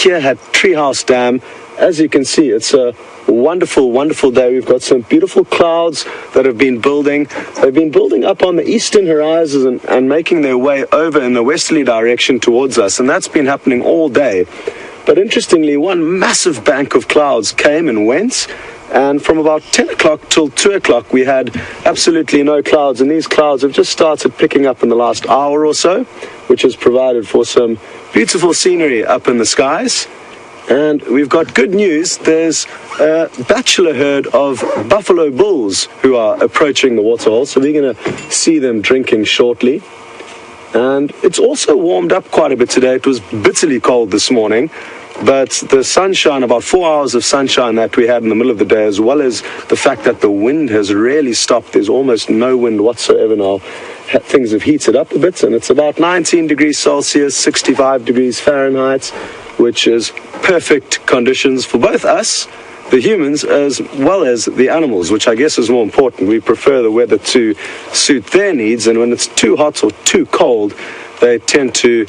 here at Treehouse Dam. As you can see, it's a wonderful, wonderful day. We've got some beautiful clouds that have been building. They've been building up on the eastern horizon and making their way over in the westerly direction towards us, and that's been happening all day. But interestingly, one massive bank of clouds came and went, and from about 10 o'clock till 2 o'clock, we had absolutely no clouds, and these clouds have just started picking up in the last hour or so, which has provided for some beautiful scenery up in the skies. And we've got good news. There's a bachelor herd of buffalo bulls who are approaching the waterhole, so we're going to see them drinking shortly. And it's also warmed up quite a bit today. It was bitterly cold this morning, but the sunshine, about 4 hours of sunshine that we had in the middle of the day, as well as the fact that the wind has really stopped, there's almost no wind whatsoever now, things have heated up a bit, and it's about 19 degrees Celsius, 65 degrees Fahrenheit, which is perfect conditions for both us, the humans, as well as the animals, which I guess is more important. We prefer the weather to suit their needs, and when it's too hot or too cold, they tend to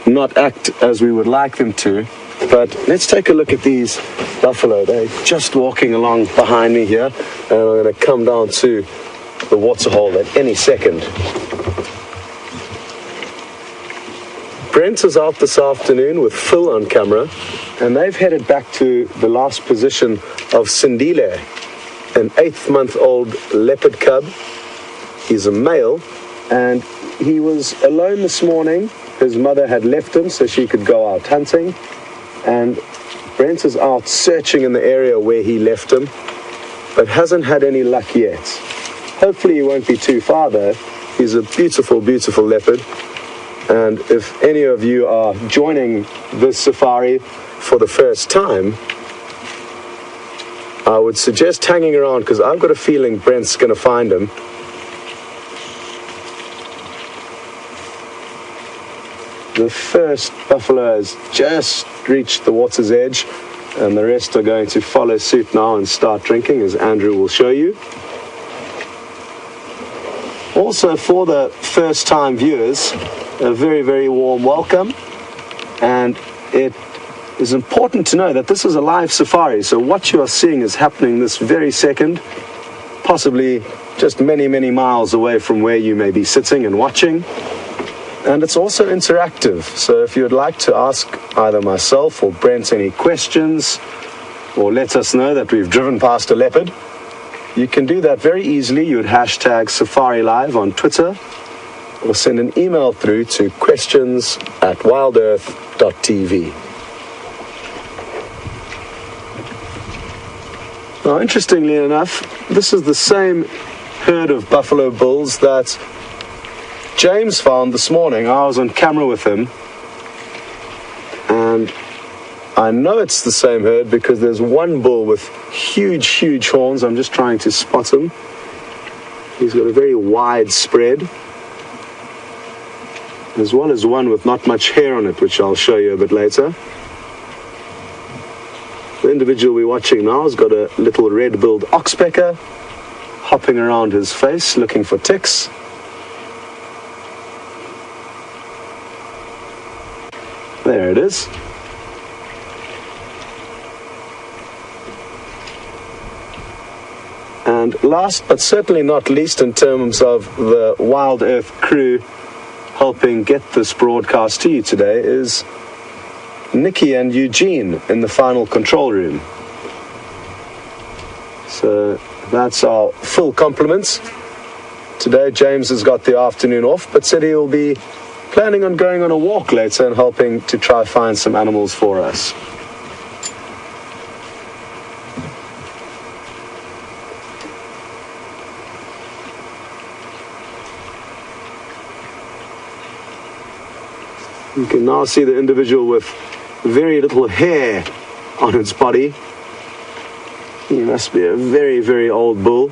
not act as we would like them to. But let's take a look at these buffalo. They're just walking along behind me here, and I'm going to come down to the waterhole at any second. Brent is out this afternoon with Phil on camera, and they've headed back to the last position of Sindile, an 8-month-old leopard cub. He's a male, and he was alone this morning. His mother had left him so she could go out hunting, and Brent is out searching in the area where he left him, but hasn't had any luck yet. Hopefully he won't be too far though. He's a beautiful, beautiful leopard. And if any of you are joining this safari for the first time, I would suggest hanging around, because I've got a feeling Brent's going to find him. The first buffalo has just reached the water's edge, and the rest are going to follow suit now and start drinking, as Andrew will show you. Also, for the first-time viewers, a very, very warm welcome, and it is important to know that this is a live safari, so what you are seeing is happening this very second, possibly just many, many miles away from where you may be sitting and watching. And it's also interactive, so if you would like to ask either myself or Brent any questions, or let us know that we've driven past a leopard, you can do that very easily. You would hashtag Safari Live on Twitter, or send an email through to questions@wildearth.tv. Now, interestingly enough, this is the same herd of buffalo bulls that James found this morning. I was on camera with him, and I know it's the same herd because there's one bull with huge, huge horns. I'm just trying to spot him. He's got a very wide spread, as well as one with not much hair on it, which I'll show you a bit later. The individual we're watching now has got a little red-billed oxpecker hopping around his face looking for ticks. There it is. And last but certainly not least, in terms of the Wild Earth crew helping get this broadcast to you today, is Nikki and Eugene in the final control room. So that's our full compliments. Today James has got the afternoon off, but said he will be planning on going on a walk later and helping to try find some animals for us. You can now see the individual with very little hair on its body. He must be a very, very old bull.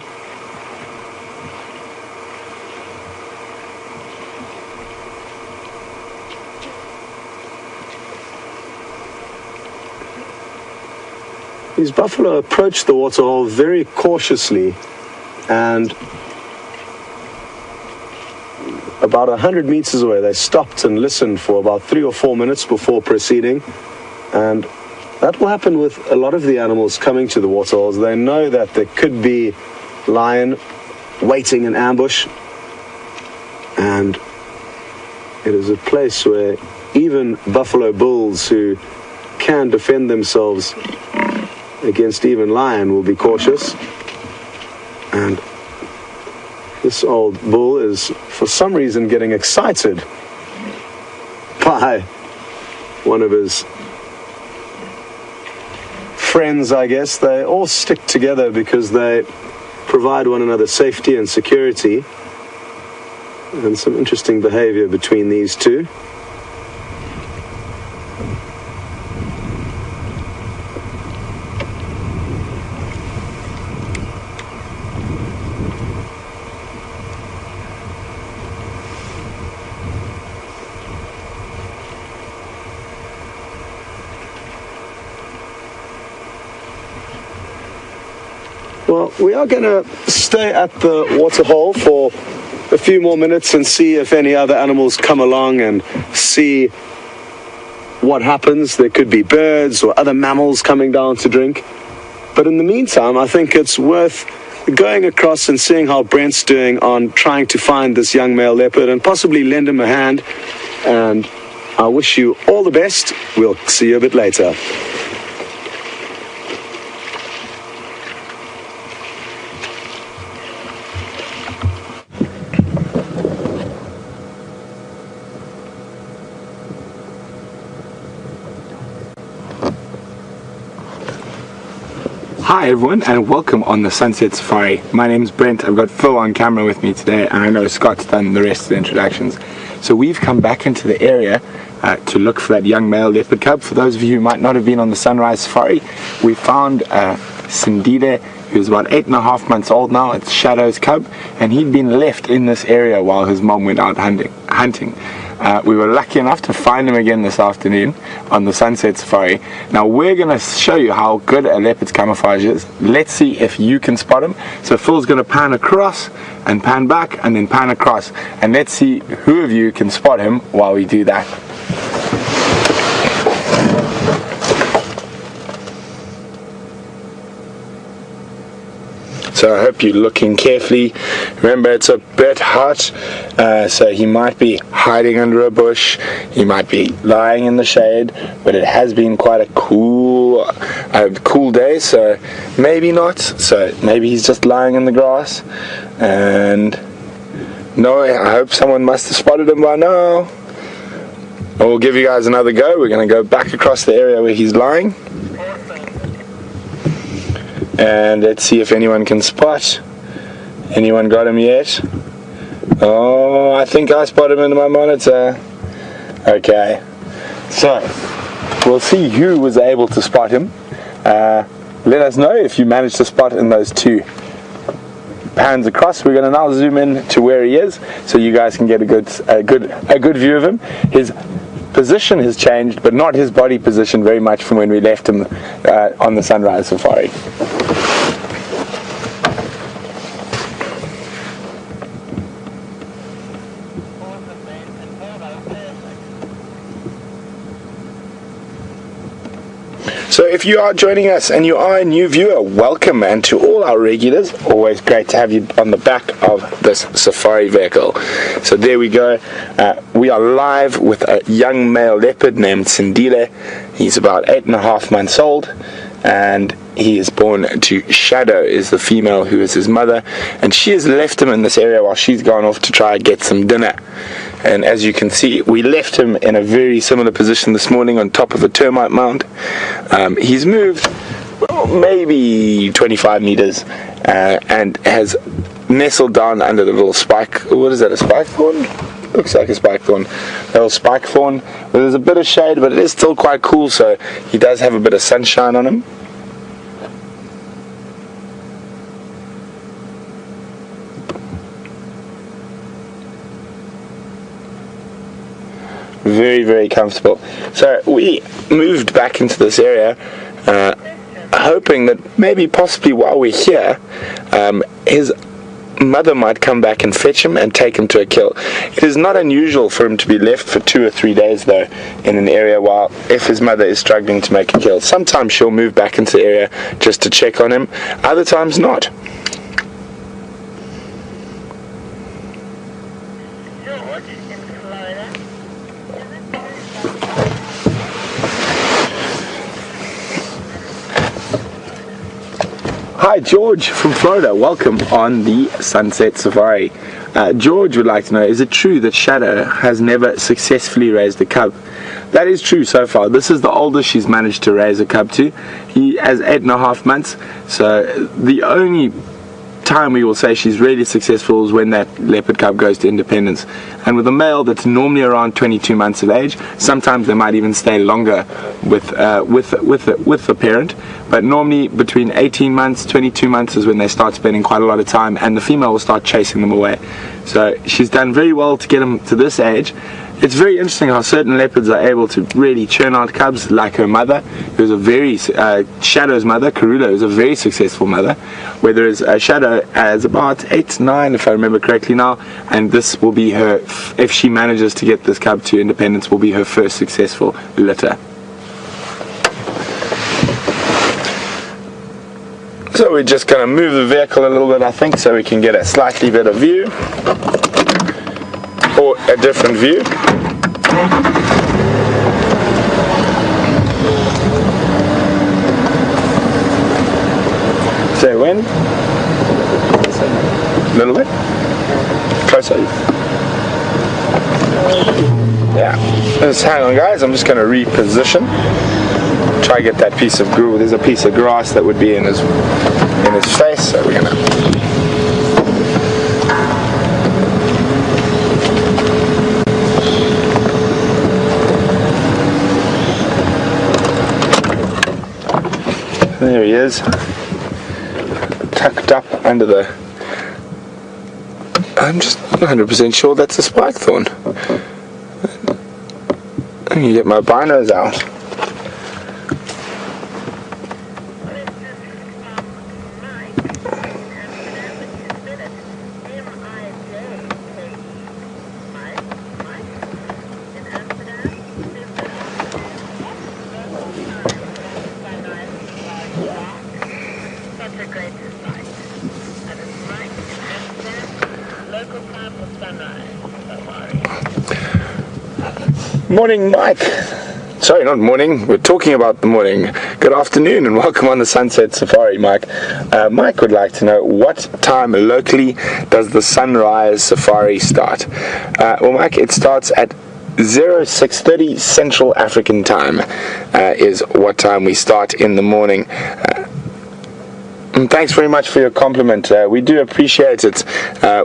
These buffalo approached the waterhole very cautiously, and about 100 meters away they stopped and listened for about 3 or 4 minutes before proceeding. And that will happen with a lot of the animals coming to the waterholes. They know that there could be lion waiting in ambush, and it is a place where even buffalo bulls who can defend themselves against even lion will be cautious. And this old bull is for some reason getting excited by one of his friends, I guess. They all stick together because they provide one another safety and security, and some interesting behavior between these two. Well, we are going to stay at the waterhole for a few more minutes and see if any other animals come along and see what happens. There could be birds or other mammals coming down to drink. But in the meantime, I think it's worth going across and seeing how Brent's doing on trying to find this young male leopard and possibly lend him a hand. And I wish you all the best. We'll see you a bit later. Hi everyone, and welcome on the Sunset Safari. My name's Brent. I've got Phil on camera with me today, and I know Scott's done the rest of the introductions. So we've come back into the area to look for that young male leopard cub. For those of you who might not have been on the Sunrise Safari, we found Sindile, who's about 8.5 months old now. It's Shadow's cub, and he'd been left in this area while his mom went out hunting. We were lucky enough to find him again this afternoon on the Sunset Safari. Now we're going to show you how good a leopard's camouflage is. Let's see if you can spot him. So Phil's going to pan across and pan back and then pan across, and let's see who of you can spot him while we do that. So I hope you're looking carefully. Remember, it's a bit hot, so he might be hiding under a bush, he might be lying in the shade, but it has been quite a cool day, so maybe not. So maybe he's just lying in the grass, and no, I hope someone must have spotted him by now. We'll give you guys another go. We're going to go back across the area where he's lying, and let's see if anyone can spot. Anyone got him yet? Oh, I think I spotted him in my monitor. Okay, so we'll see who was able to spot him. Let us know if you managed to spot in those two pans across. We're going to now zoom in to where he is, so you guys can get a good view of him. His position has changed, but not his body position very much from when we left him on the Sunrise Safari. So if you are joining us and you are a new viewer, welcome, and to all our regulars, always great to have you on the back of this safari vehicle. So there we go. We are live with a young male leopard named Sindile. He's about 8.5 months old, and he is born to Shadow, is the female who is his mother, and she has left him in this area while she's gone off to try and get some dinner. And as you can see, we left him in a very similar position this morning on top of a termite mound. He's moved, well, maybe 25 meters, and has nestled down under the little spike. What is that, a spike thorn? Looks like a spike thorn. A little spike thorn. Well, there's a bit of shade, but it is still quite cool, so he does have a bit of sunshine on him. Very, very comfortable. So we moved back into this area, hoping that maybe possibly while we're here, his mother might come back and fetch him and take him to a kill. It is not unusual for him to be left for 2 or 3 days though in an area while if his mother is struggling to make a kill. Sometimes she'll move back into the area just to check on him, other times not. Hi, George from Florida. Welcome on the Sunset Safari. George would like to know, is it true that Shadow has never successfully raised a cub? That is true so far. This is the oldest she's managed to raise a cub to. He has 8.5 months. So the only time we will say she's really successful is when that leopard cub goes to independence. And with a male that's normally around 22 months of age, sometimes they might even stay longer with the parent, but normally between 18 months, 22 months is when they start spending quite a lot of time, and the female will start chasing them away. So she's done very well to get them to this age. It's very interesting how certain leopards are able to really churn out cubs, like her mother, who's a very, Shadow's mother, Karula, is a very successful mother, whereas Shadow has about 8, 9, if I remember correctly now, and this will be her, if she manages to get this cub to independence, will be her first successful litter. So we're just going to move the vehicle a little bit, I think, so we can get a slightly better view, or a different view. Say when? A little bit? Closer. Yeah. Just hang on, guys. I'm just going to reposition. Try to get that piece of groove. There's a piece of grass that would be in his face, so we're going to... There he is, tucked up under the... I'm just 100% sure that's a spike thorn. Let me get my binos out. Morning, Mike. Sorry, not morning. We're talking about the morning. Good afternoon and welcome on the Sunset Safari, Mike. Mike would like to know, what time locally does the sunrise safari start? Well, Mike, it starts at 06:30 Central African time is what time we start in the morning. And thanks very much for your compliment. We do appreciate it.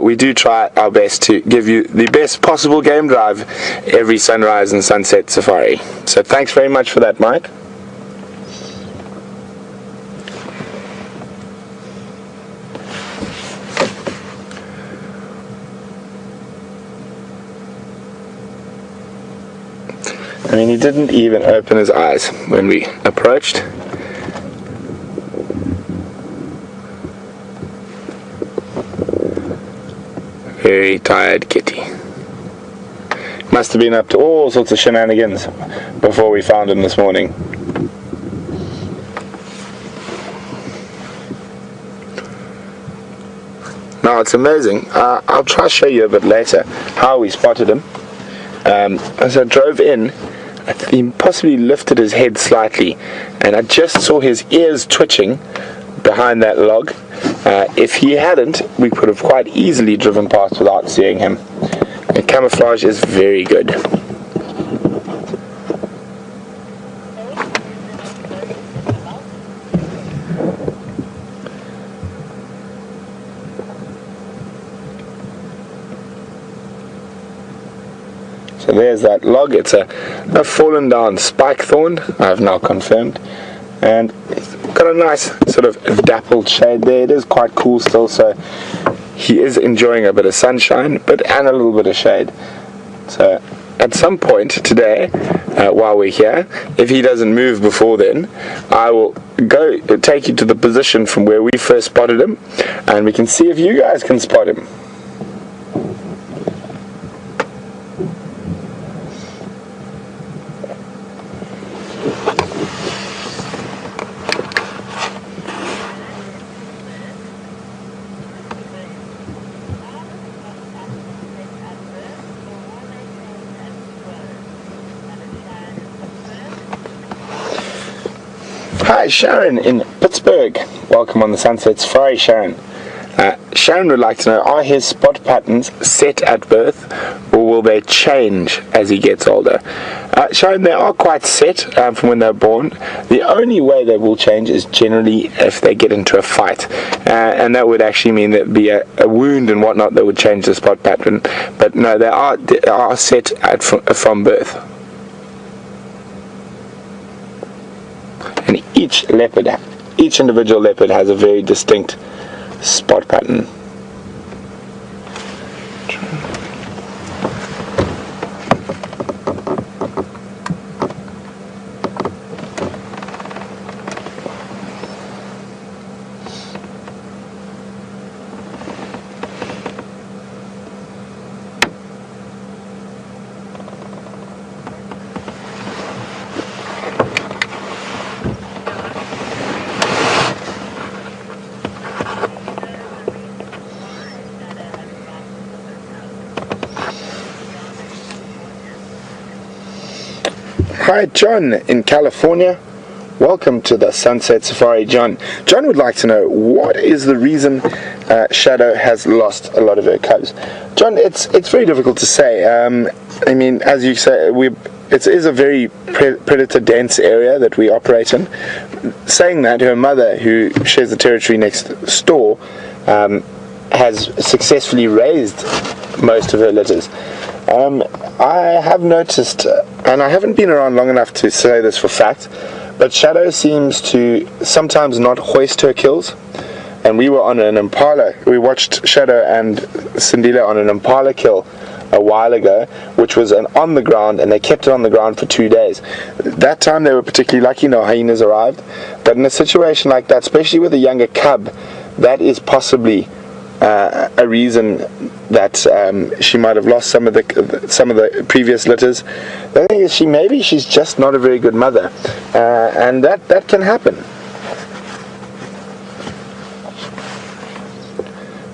We do try our best to give you the best possible game drive every sunrise and sunset safari. So thanks very much for that, Mike. I mean, he didn't even open his eyes when we approached. Very tired kitty. Must have been up to all sorts of shenanigans before we found him this morning. Now it's amazing. I'll try to show you a bit later how we spotted him. As I drove in, he possibly lifted his head slightly, and I just saw his ears twitching behind that log. If he hadn't, we could have quite easily driven past without seeing him. The camouflage is very good. So there's that log. It's a fallen down spike thorn, I've now confirmed, and it's got a nice sort of dappled shade there. It is quite cool still, so he is enjoying a bit of sunshine and a little bit of shade. So at some point today, while we're here, if he doesn't move before then, I will go take you to the position from where we first spotted him, and we can see if you guys can spot him. Hi, Sharon in Pittsburgh. Welcome on the Sunset Safari, Sharon. Sharon would like to know, are his spot patterns set at birth, or will they change as he gets older? Sharon, they are quite set from when they're born. The only way they will change is generally if they get into a fight. And that would actually mean there'd be a wound and whatnot that would change the spot pattern. But no, they are set from birth. And each individual leopard has a very distinct spot pattern. Hi, John in California. Welcome to the Sunset Safari, John. John would like to know, what is the reason Shadow has lost a lot of her cubs? John, it's very difficult to say. I mean, as you say, it is a very predator-dense area that we operate in. Saying that, her mother, who shares the territory next door, has successfully raised most of her litters. I have noticed, and I haven't been around long enough to say this for fact, but Shadow seems to sometimes not hoist her kills. And we were on an impala. We watched Shadow and Sindile on an impala kill a while ago, which was on the ground, and they kept it on the ground for 2 days. That time they were particularly lucky, no hyenas arrived. But in a situation like that, especially with a younger cub, that is possibly a reason that she might have lost some of the previous litters. The thing is, she's just not a very good mother, and that can happen.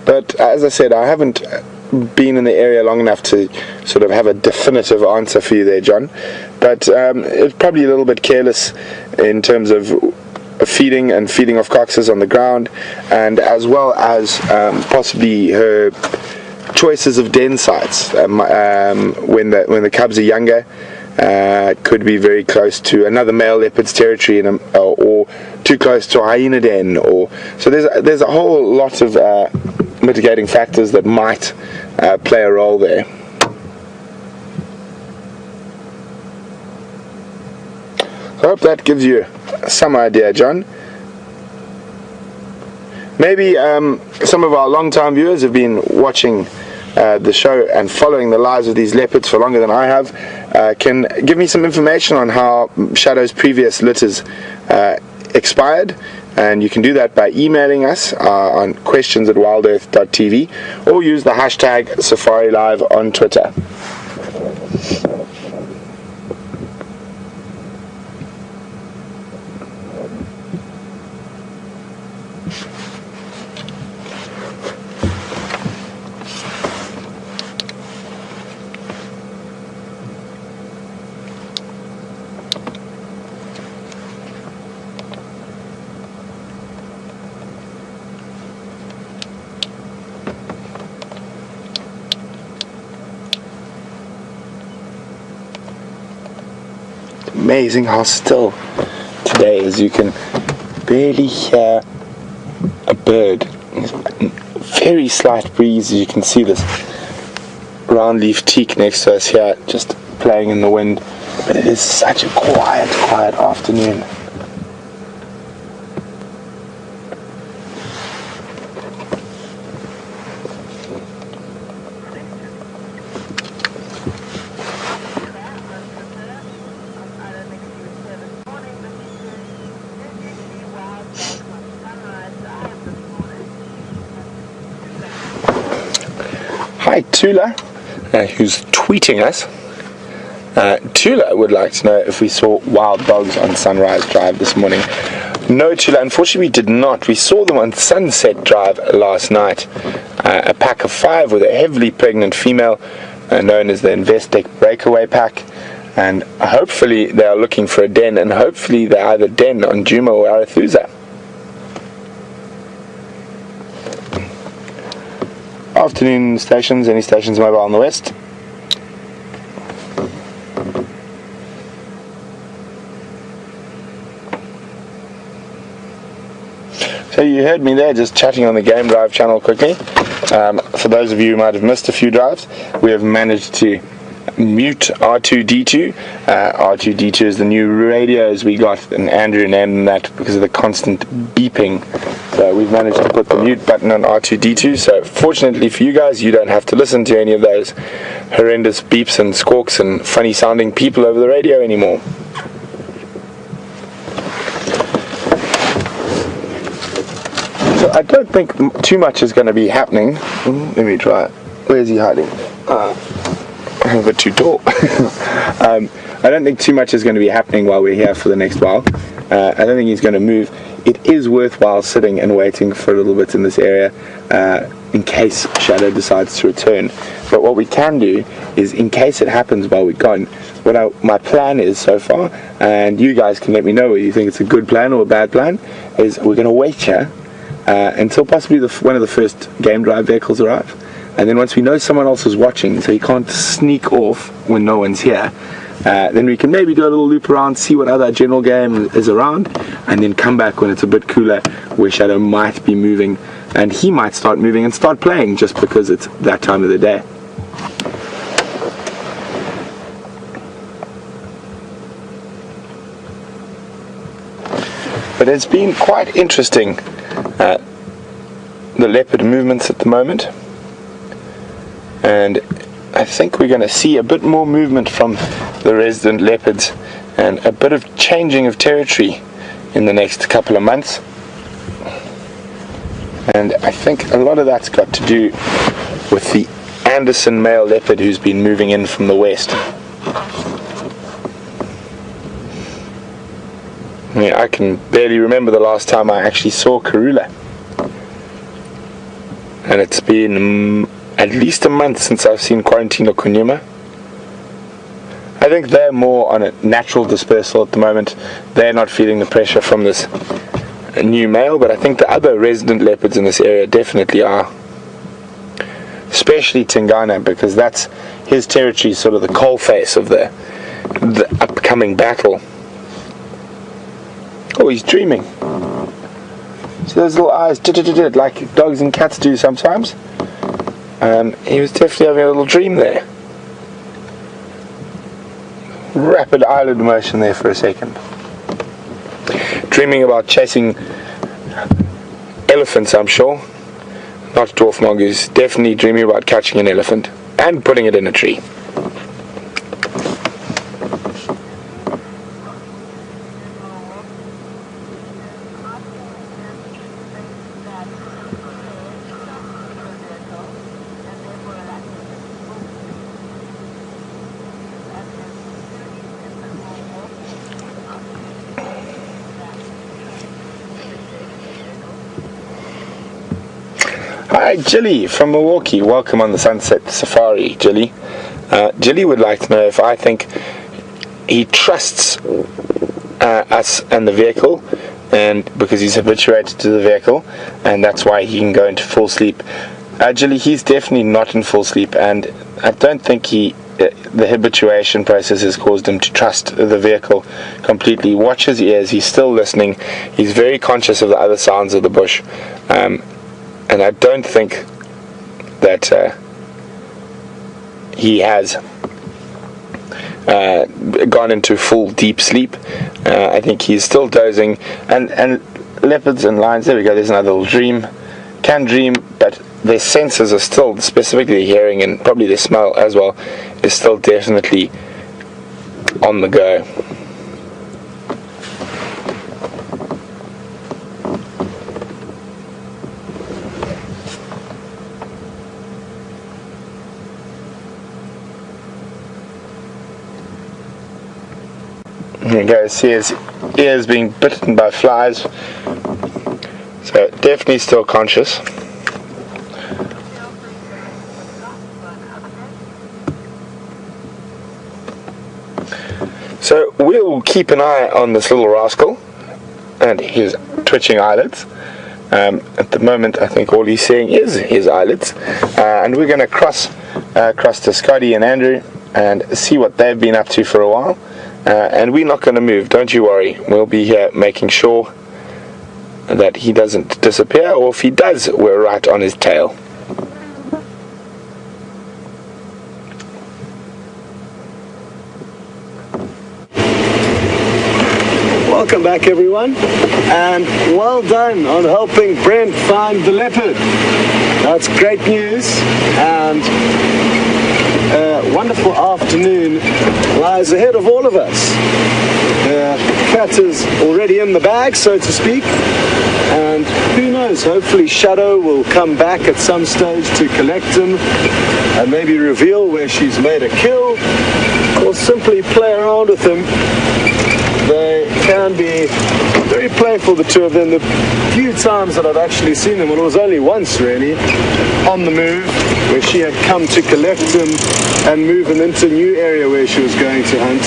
But as I said, I haven't been in the area long enough to sort of have a definitive answer for you there, John. But it's probably a little bit careless in terms of feeding of carcasses on the ground, and as well as possibly her choices of den sites when the cubs are younger. Could be very close to another male leopard's territory, or too close to a hyena den, so there's a whole lot of mitigating factors that might play a role there. I hope that gives you some idea, John. Maybe some of our long-time viewers have been watching the show and following the lives of these leopards for longer than I have, can give me some information on how Shadow's previous litters expired, and you can do that by emailing us on questions@wildearth.tv, or use the hashtag SafariLive on Twitter. Amazing how still today is. You can barely hear a bird. Very slight breeze. You can see this round leaf teak next to us here just playing in the wind, but it is such a quiet afternoon. Hi, Tula, who's tweeting us. Tula would like to know if we saw wild dogs on Sunrise Drive this morning. No, Tula, unfortunately we did not. We saw them on Sunset Drive last night. A pack of 5 with a heavily pregnant female, known as the Investec Breakaway Pack. And hopefully they are looking for a den, and hopefully they either den on Djuma or Arathusa. Afternoon stations, any stations mobile on the west? So you heard me there just chatting on the Game Drive channel quickly. For those of you who might have missed a few drives, we have managed to mute R2D2. R2D2 is the new radios we got, and Andrew named that because of the constant beeping. So we've managed to put the mute button on R2D2. So fortunately for you guys, you don't have to listen to any of those horrendous beeps and squawks and funny sounding people over the radio anymore. So I don't think too much is going to be happening. Let me try it. Where is he hiding? I'm a bit too tall. I don't think too much is going to be happening while we're here for the next while. I don't think he's going to move. It is worthwhile sitting and waiting for a little bit in this area in case Shadow decides to return. But what we can do is, in case it happens while we're gone, my plan is so far, and you guys can let me know whether you think it's a good plan or a bad plan, is we're going to wait here until possibly one of the first Game Drive vehicles arrive. And then once we know someone else is watching, so you can't sneak off when no one's here, then we can maybe do a little loop around, see what other general game is around, and then come back when it's a bit cooler, where Shadow might be moving, and he might start moving and start playing just because it's that time of the day. But it's been quite interesting, the leopard movements at the moment. And I think we're going to see a bit more movement from the resident leopards and a bit of changing of territory in the next couple of months. And I think a lot of that's got to do with the Anderson male leopard who's been moving in from the west. I mean, I can barely remember the last time I actually saw Karula. And it's been at least a month since I've seen Quarantine or Kunyuma. I think they're more on a natural dispersal at the moment. They're not feeling the pressure from this new male, but I think the other resident leopards in this area definitely are. Especially Tingana, because that's his territory, sort of the coalface of the upcoming battle. Oh, he's dreaming. See those little eyes, like dogs and cats do sometimes? He was definitely having a little dream there. Rapid eyelid motion there for a second. Dreaming about chasing elephants, I'm sure. Not dwarf mongoose. Definitely dreaming about catching an elephant and putting it in a tree. Hi, Jilly from Milwaukee. Welcome on the Sunset Safari, Jilly. Jilly would like to know if I think he trusts us and the vehicle, and because he's habituated to the vehicle, and that's why he can go into full sleep. Jilly, he's definitely not in full sleep, and I don't think the habituation process has caused him to trust the vehicle completely. Watch his ears. He's still listening. He's very conscious of the other sounds of the bush. And I don't think that he has gone into full deep sleep. I think he's still dozing. And leopards and lions, there we go, there's another little dream. Can dream, but their senses are still, specifically hearing and probably their smell as well, is still definitely on the go. You go see his ears being bitten by flies. So definitely still conscious. So we'll keep an eye on this little rascal and his twitching eyelids. At the moment, I think all he's seeing is his eyelids. And we're going to cross to Scotty and Andrew and see what they've been up to for a while. And we're not going to move, don't you worry. We'll be here making sure that he doesn't disappear, or if he does, we're right on his tail. Welcome back, everyone, and well done on helping Brent find the leopard. That's great news, and a wonderful afternoon lies ahead of all of us. The cat is already in the bag, so to speak, and who knows, hopefully Shadow will come back at some stage to collect him and maybe reveal where she's made a kill, or simply play around with him. They can be very playful, the two of them. The few times that I've actually seen them, well, it was only once really, on the move, where she had come to collect him and move him into a new area where she was going to hunt.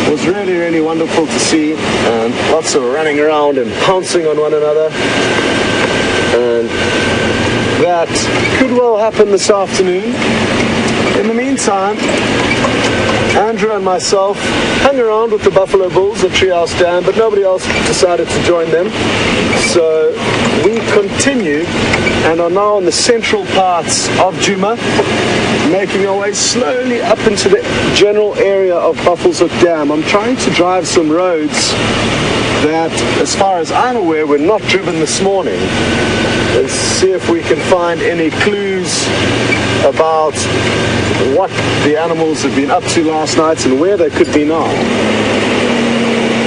It was really, really wonderful to see, and lots of running around and pouncing on one another. And that could well happen this afternoon. In the meantime, Andrew and myself hung around with the Buffalo Bulls at Treehouse Dam, but nobody else decided to join them. So we continue and are now in the central parts of Djuma, making our way slowly up into the general area of Buffalo's Hook Dam. I'm trying to drive some roads that, as far as I'm aware, were not driven this morning. Let's see if we can find any clues about what the animals have been up to last night and where they could be now.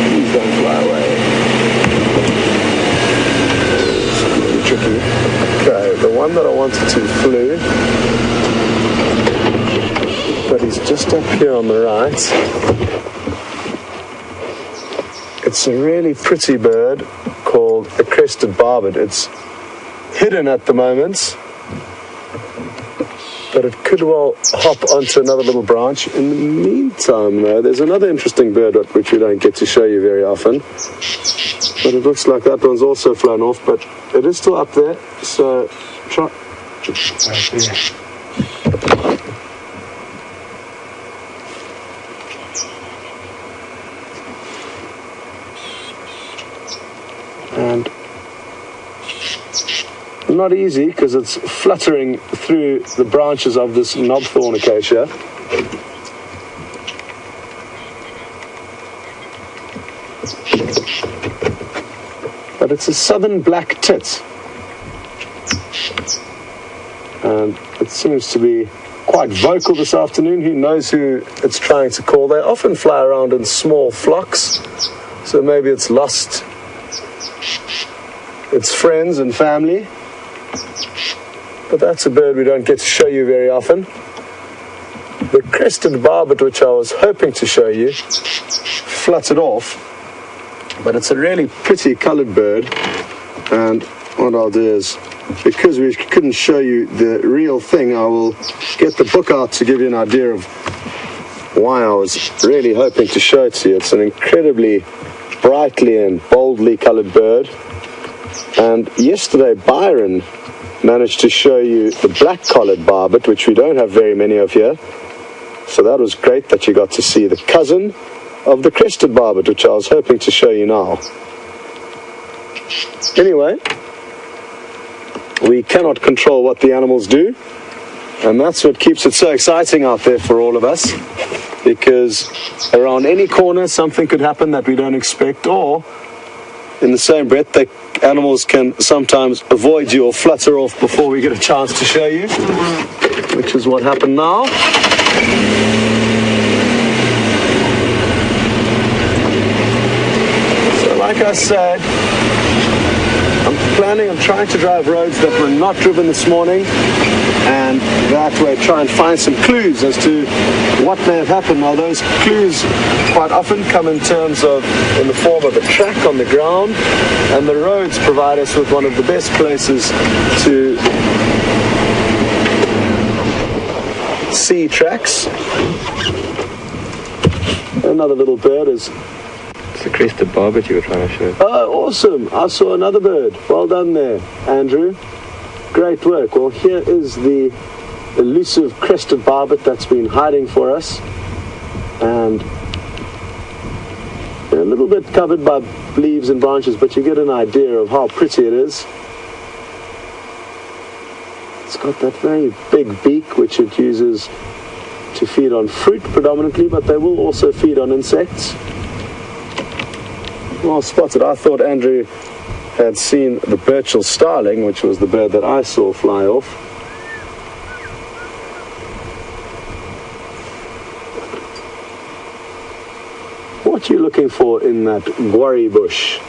Please don't fly away. It's really tricky. Okay, the one that I wanted to flew, but he's just up here on the right. It's a really pretty bird called a crested barbet. It's hidden at the moment, but it could well hop onto another little branch. In the meantime, though, there's another interesting bird which we don't get to show you very often, but it looks like that one's also flown off, but it is still up there, so try. Right there. And not easy because it's fluttering through the branches of this knobthorn acacia. But it's a southern black tit, and it seems to be quite vocal this afternoon. Who knows who it's trying to call? They often fly around in small flocks, so maybe it's lost its friends and family. But that's a bird we don't get to show you very often. The crested barbet, which I was hoping to show you, fluttered off, but it's a really pretty colored bird. And what I'll do is, because we couldn't show you the real thing, I will get the book out to give you an idea of why I was really hoping to show it to you. It's an incredibly brightly and boldly colored bird. And yesterday Byron managed to show you the black-collared barbet, which we don't have very many of here. So that was great that you got to see the cousin of the crested barbet, which I was hoping to show you now. Anyway, we cannot control what the animals do, and that's what keeps it so exciting out there for all of us, because around any corner something could happen that we don't expect, or in the same breath, the animals can sometimes avoid you or flutter off before we get a chance to show you, which is what happened now. So like I said, I'm trying to drive roads that were not driven this morning, and that way, try and find some clues as to what may have happened. Now, those clues quite often come in the form of a track on the ground, and the roads provide us with one of the best places to see tracks. Another little bird is... It's the crested barbet you were trying to show. Oh, awesome. I saw another bird. Well done there, Andrew. Great work. Well, here is the elusive crested barbet that's been hiding for us. And a little bit covered by leaves and branches, but you get an idea of how pretty it is. It's got that very big beak, which it uses to feed on fruit predominantly, but they will also feed on insects. Well spotted. I thought Andrew had seen the Burchell starling, which was the bird that I saw fly off. What are you looking for in that guarri bush?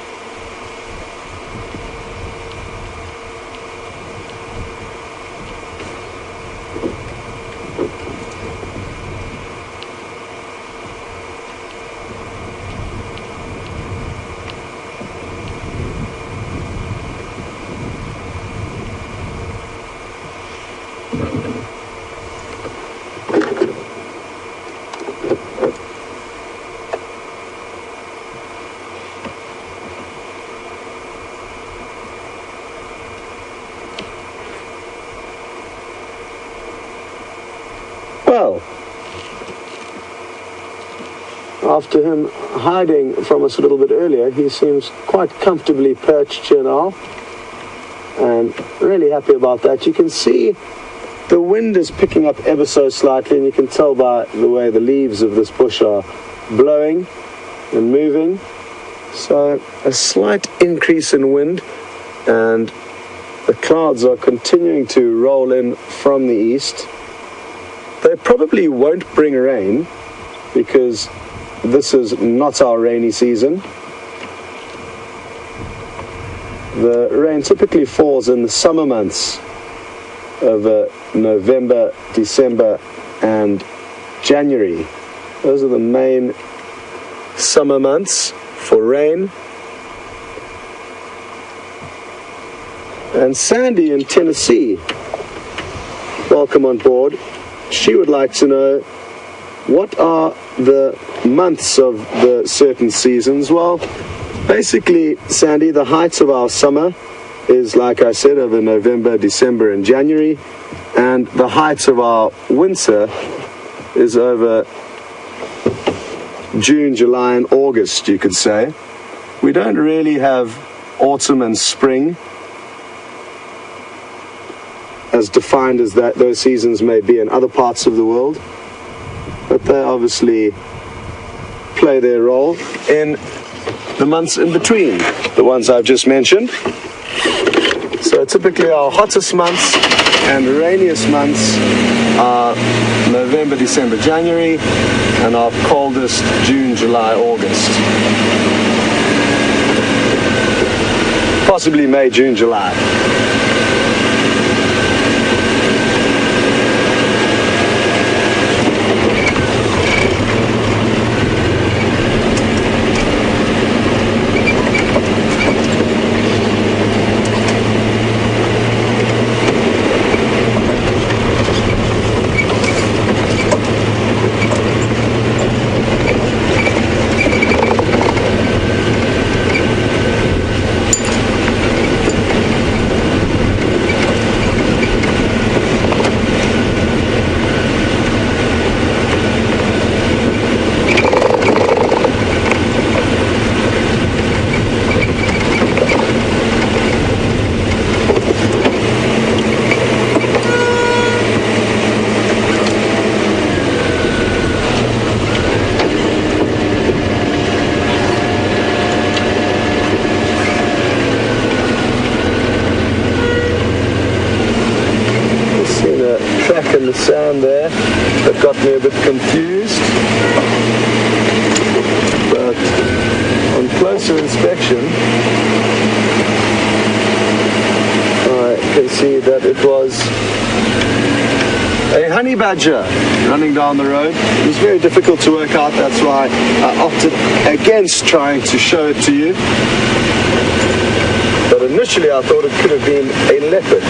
Well, after him hiding from us a little bit earlier, he seems quite comfortably perched here now, and really happy about that. You can see the wind is picking up ever so slightly, and you can tell by the way the leaves of this bush are blowing and moving. So a slight increase in wind, and the clouds are continuing to roll in from the east. They probably won't bring rain, because this is not our rainy season. The rain typically falls in the summer months of November, December and January. Those are the main summer months for rain. And Sandy in Tennessee, welcome on board. She would like to know, what are the months of the certain seasons? Well, basically, Sandy, the height of our summer is, like I said, over November, December and January, and the height of our winter is over June, July and August, you could say. We don't really have autumn and spring as defined as that those seasons may be in other parts of the world, but they obviously play their role in the months in between, the ones I've just mentioned. So typically our hottest months and rainiest months are November, December, January, and our coldest June, July, August. Possibly May, June, July. In the sand there that got me a bit confused, but on closer inspection I can see that it was a honey badger running down the road. It was very difficult to work out, that's why I opted against trying to show it to you. But initially I thought it could have been a leopard.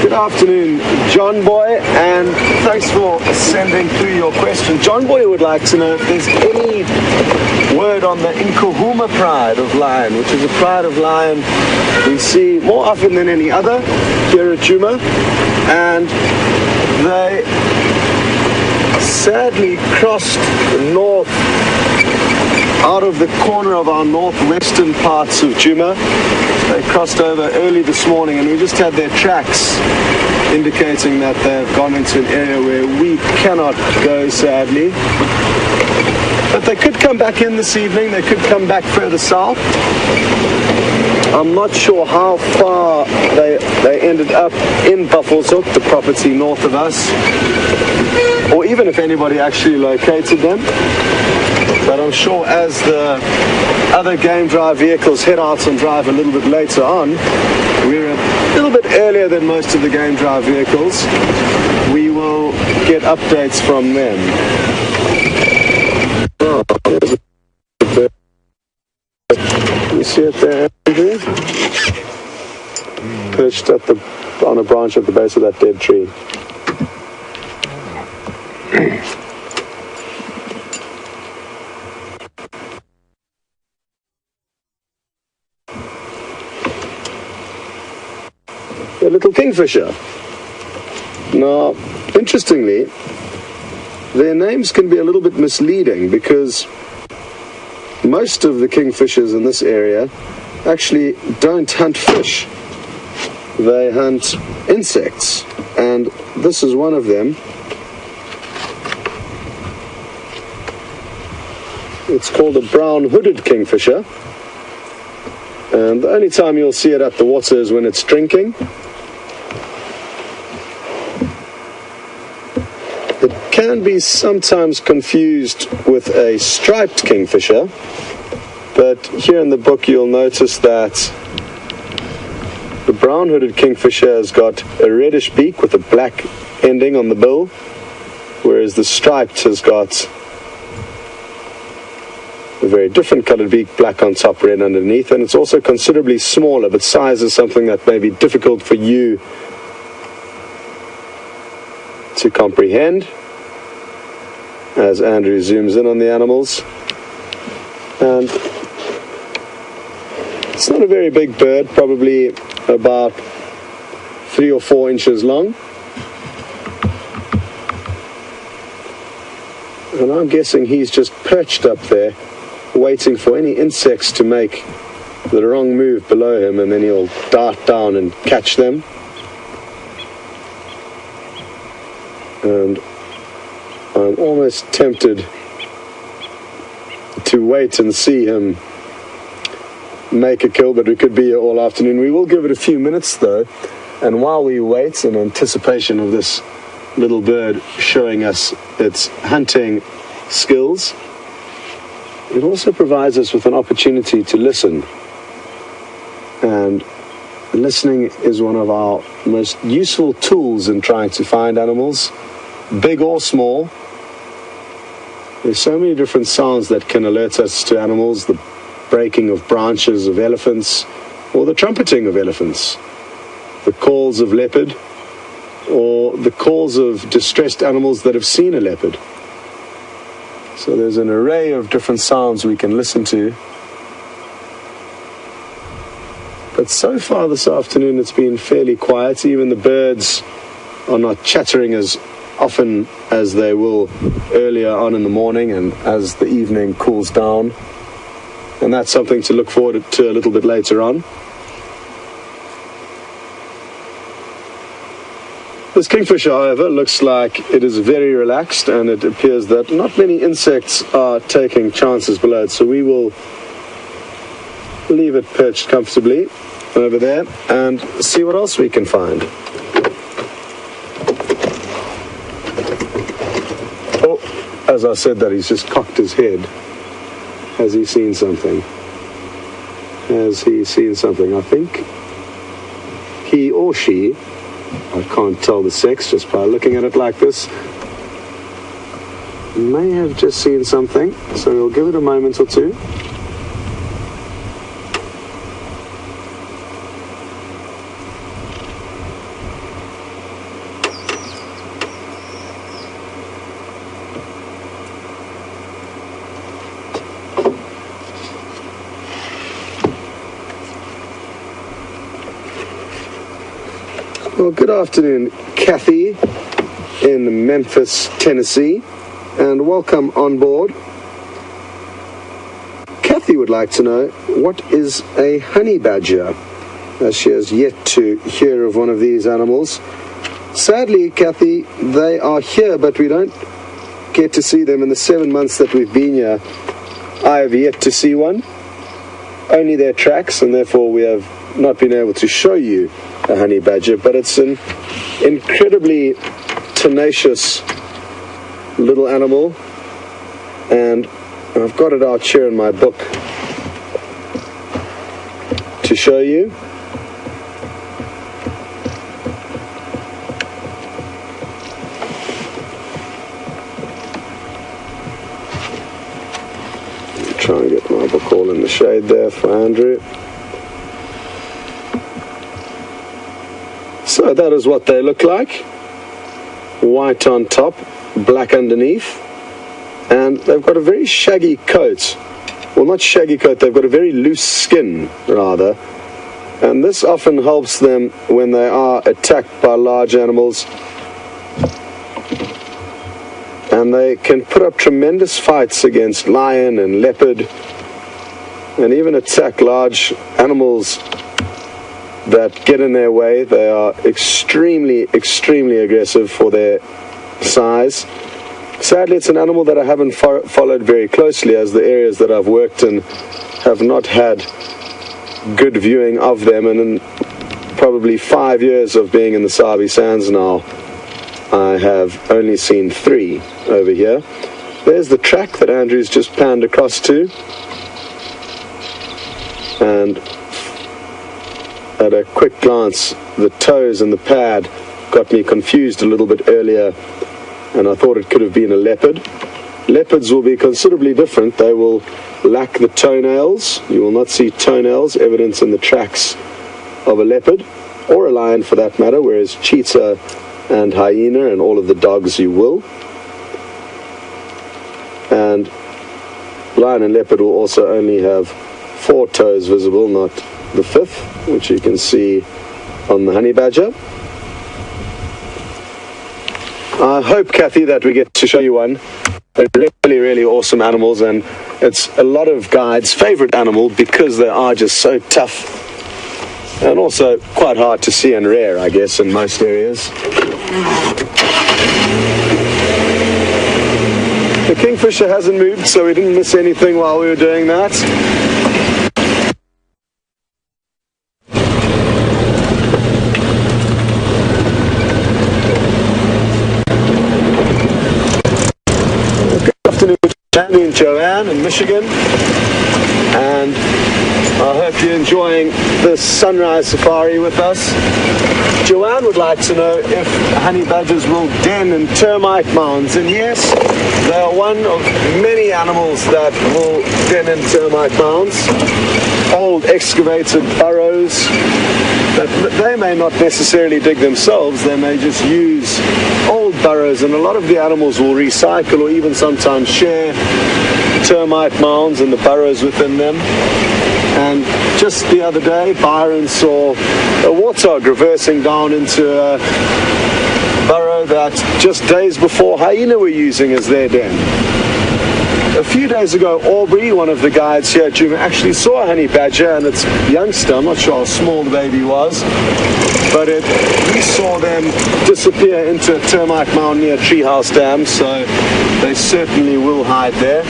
Good afternoon, John Boy, and thanks for sending through your question. John Boy would like to know if there's any word on the Nkuhuma pride of lion, which is a pride of lion we see more often than any other here at Djuma, and they sadly crossed north out of the corner of our northwestern parts of Djuma. They crossed over early this morning, and we just had their tracks indicating that they've gone into an area where we cannot go, sadly. But they could come back in this evening. They could come back further south. I'm not sure how far they ended up in Buffelshoek, the property north of us, or even if anybody actually located them. But I'm sure as the other game drive vehicles head out and drive a little bit later on, we're a little bit earlier than most of the game drive vehicles, we will get updates from them. You see it there, Andrew? Perched on a branch at the base of that dead tree. A little kingfisher. Now, interestingly, their names can be a little bit misleading because most of the kingfishers in this area actually don't hunt fish. They hunt insects, and this is one of them. It's called a brown hooded kingfisher, and the only time you'll see it at the water is when it's drinking. It can be sometimes confused with a striped kingfisher, but here in the book you'll notice that the brown-hooded kingfisher has got a reddish beak with a black ending on the bill, whereas the striped has got a very different colored beak, black on top, red underneath, and it's also considerably smaller, but size is something that may be difficult for you to comprehend as Andrew zooms in on the animals. And it's not a very big bird, probably about 3 or 4 inches long, and I'm guessing he's just perched up there waiting for any insects to make the wrong move below him, and then he'll dart down and catch them. And I'm almost tempted to wait and see him make a kill, but it could be here all afternoon. We will give it a few minutes though, and while we wait in anticipation of this little bird showing us its hunting skills, it also provides us with an opportunity to listen and Listening is one of our most useful tools in trying to find animals, big or small. There's so many different sounds that can alert us to animals, the breaking of branches of elephants, or the trumpeting of elephants, the calls of leopard, or the calls of distressed animals that have seen a leopard. So there's an array of different sounds we can listen to. But so far this afternoon it's been fairly quiet. Even the birds are not chattering as often as they will earlier on in the morning and as the evening cools down. And that's something to look forward to a little bit later on. This kingfisher, however, looks like it is very relaxed, and it appears that not many insects are taking chances below it. So we will leave it perched comfortably over there and see what else we can find. Oh, as I said that, he's just cocked his head. Has he seen something? Has he seen something? I think he or she, I can't tell the sex just by looking at it like this, may have just seen something, so we'll give it a moment or two. Well, good afternoon, Kathy in Memphis, Tennessee, and welcome on board. Kathy would like to know, what is a honey badger, as she has yet to hear of one of these animals. Sadly, Kathy, they are here, but we don't get to see them. In the 7 months that we've been here, I have yet to see one, only their tracks, and therefore we have not been able to show you a honey badger, but it's an incredibly tenacious little animal, and I've got it out here in my book to show you. Try and get my book all in the shade there for Andrew. So that is what they look like. White on top, black underneath, and they've got a very shaggy coat. Well, not shaggy coat, they've got a very loose skin, rather, and this often helps them when they are attacked by large animals, and they can put up tremendous fights against lion and leopard, and even attack large animals that get in their way. They are extremely aggressive for their size. Sadly, it's an animal that I haven't followed very closely, as the areas that I've worked in have not had good viewing of them, and in probably 5 years of being in the Sabi Sands now, I have only seen 3 over here. There's the track that Andrew's just panned across to, and at a quick glance, the toes and the pad got me confused a little bit earlier, and I thought it could have been a leopard. Leopards will be considerably different. They will lack the toenails. You will not see toenails, evidence in the tracks of a leopard, or a lion for that matter, whereas cheetah and hyena and all of the dogs you will. And lion and leopard will also only have 4 toes visible, not the 5th, which you can see on the honey badger. I hope, Kathy, that we get to show you one. They're really awesome animals, and it's a lot of guides' favorite animal because they are just so tough, and also quite hard to see and rare, I guess, in most areas. The kingfisher hasn't moved, so we didn't miss anything while we were doing that. Good afternoon, Andy and Joanne in Michigan, and I hope you're enjoying this sunrise safari with us. Joanne would like to know if honey badgers will den in termite mounds, and yes, they are one of many animals that will den in termite mounds. Old excavated burrows that they may not necessarily dig themselves, they may just use old burrows, and a lot of the animals will recycle or even sometimes share termite mounds and the burrows within them. And just the other day, Byron saw a warthog reversing down into a burrow that just days before hyena were using as their den. A few days ago, Aubrey, one of the guides here at Djuma, actually saw a honey badger and its youngster. I'm not sure how small the baby was, but we saw them disappear into a termite mound near Treehouse Dam, so they certainly will hide there.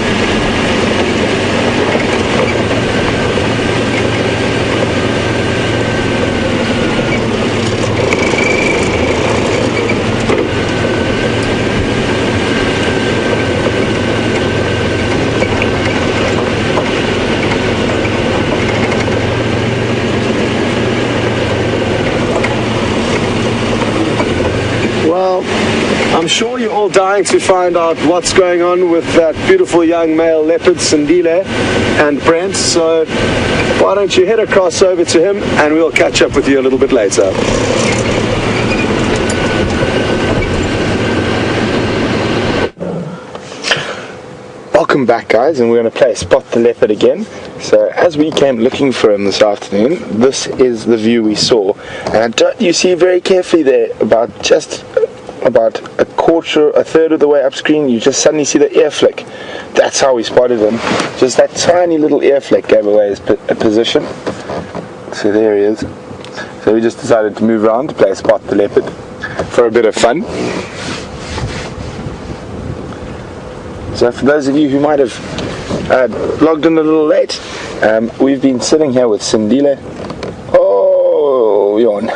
I'm sure you're all dying to find out what's going on with that beautiful young male leopard, Sindile, and Brent, so why don't you head across over to him and we'll catch up with you a little bit later. Welcome back, guys, and we're going to play Spot the Leopard again. So as we came looking for him this afternoon, this is the view we saw, and you see very carefully there, about a third of the way upstream, you just suddenly see the ear flick. That's how we spotted him. Just that tiny little ear flick gave away his position. So there he is. So we just decided to move around to play Spot the Leopard for a bit of fun. So for those of you who might have logged in a little late, we've been sitting here with Sindile. Oh, yawn.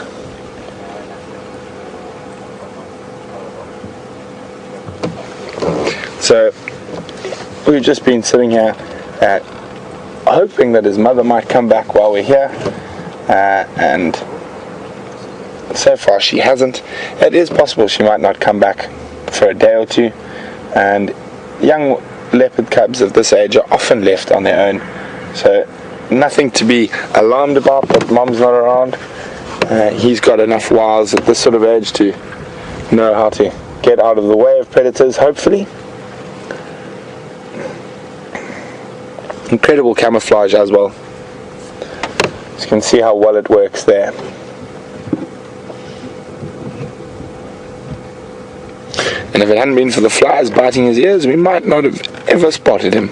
So we've just been sitting here hoping that his mother might come back while we're here, and so far she hasn't. It is possible she might not come back for a day or two, and young leopard cubs of this age are often left on their own, so nothing to be alarmed about that mom's not around. He's got enough wiles at this sort of age to know how to get out of the way of predators, hopefully. Incredible camouflage as well. So you can see how well it works there. And if it hadn't been for the flies biting his ears, we might not have ever spotted him.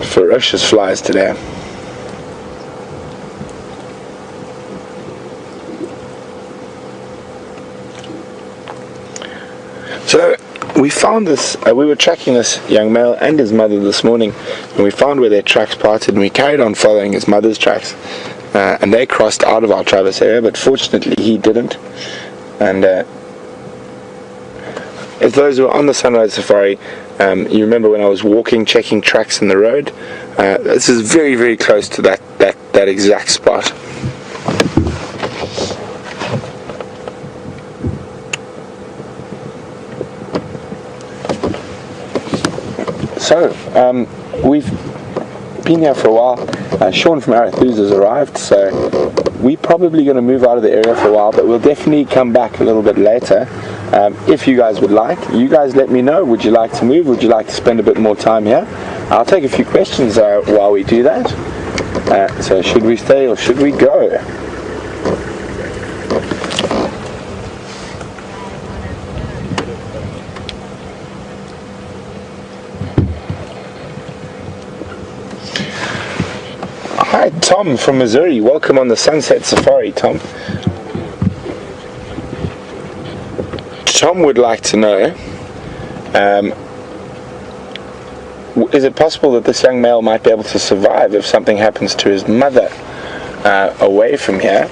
Ferocious flies today. So we found this, we were tracking this young male and his mother this morning, and we found where their tracks parted, and we carried on following his mother's tracks, and they crossed out of our Travis area, but fortunately he didn't. And if those who were on the Sunrise Safari, you remember when I was walking, checking tracks in the road, this is very, very close to that exact spot. So, we've been here for a while. Sean from Arathusa has arrived, so we're probably going to move out of the area for a while, but we'll definitely come back a little bit later. If you guys would like, you guys let me know. Would you like to move? Would you like to spend a bit more time here? I'll take a few questions while we do that. So should we stay or should we go? Hi, Tom from Missouri. Welcome on the Sunset Safari, Tom. Tom would like to know, is it possible that this young male might be able to survive if something happens to his mother away from here?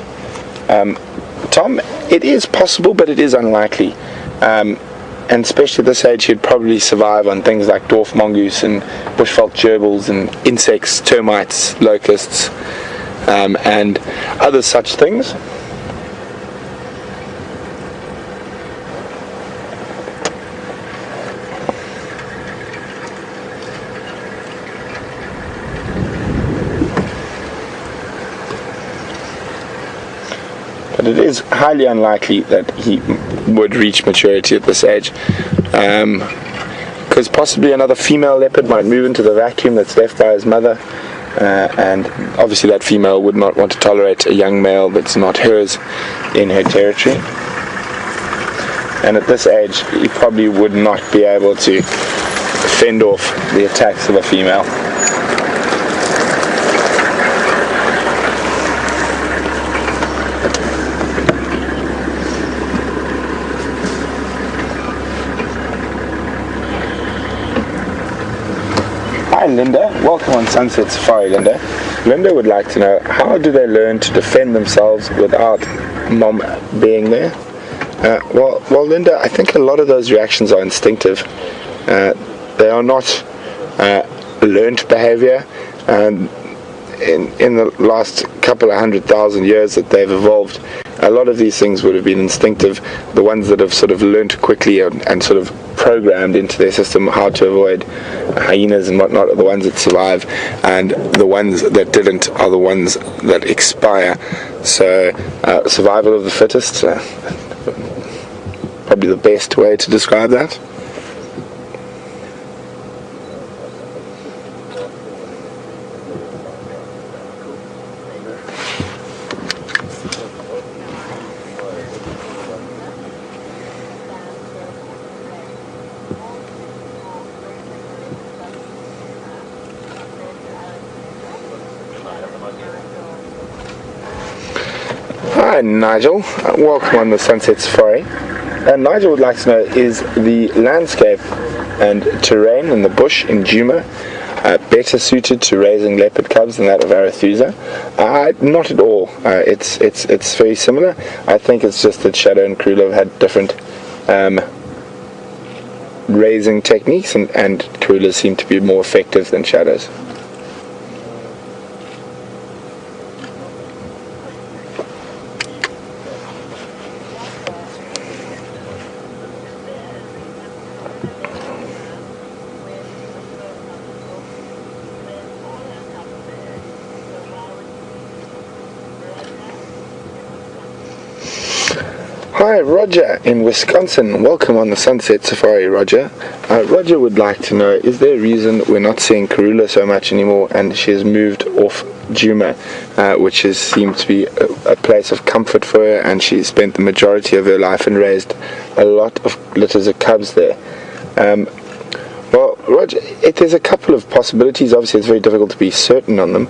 Tom, it is possible, but it is unlikely. And especially at this age, he'd probably survive on things like dwarf mongoose and bushveld gerbils and insects, termites, locusts, and other such things. But it is highly unlikely that he would reach maturity at this age, because possibly another female leopard might move into the vacuum that's left by his mother, and obviously that female would not want to tolerate a young male that's not hers in her territory. And at this age, he probably would not be able to fend off the attacks of a female. Hi Linda, welcome on Sunset Safari, Linda. Linda would like to know, how do they learn to defend themselves without mom being there? Well, Linda, I think a lot of those reactions are instinctive. They are not learned behavior. In the last couple of 100,000 years that they've evolved, a lot of these things would have been instinctive. The ones that have sort of learned quickly and sort of programmed into their system how to avoid hyenas and whatnot are the ones that survive, and the ones that didn't are the ones that expire. So survival of the fittest, probably the best way to describe that. Hi Nigel, welcome on the Sunset Safari. And Nigel would like to know, is the landscape and terrain in the bush in Djuma better suited to raising leopard cubs than that of Arethusa? Not at all. It's very similar. I think it's just that Shadow and Karula have had different raising techniques, and Karulas seem to be more effective than Shadows. Hi Roger in Wisconsin, welcome on the Sunset Safari, Roger. Roger would like to know, is there a reason we're not seeing Karula so much anymore and she has moved off Djuma, which has seemed to be a place of comfort for her, and she spent the majority of her life and raised a lot of litters of cubs there. Well, Roger, there's a couple of possibilities. Obviously it's very difficult to be certain on them.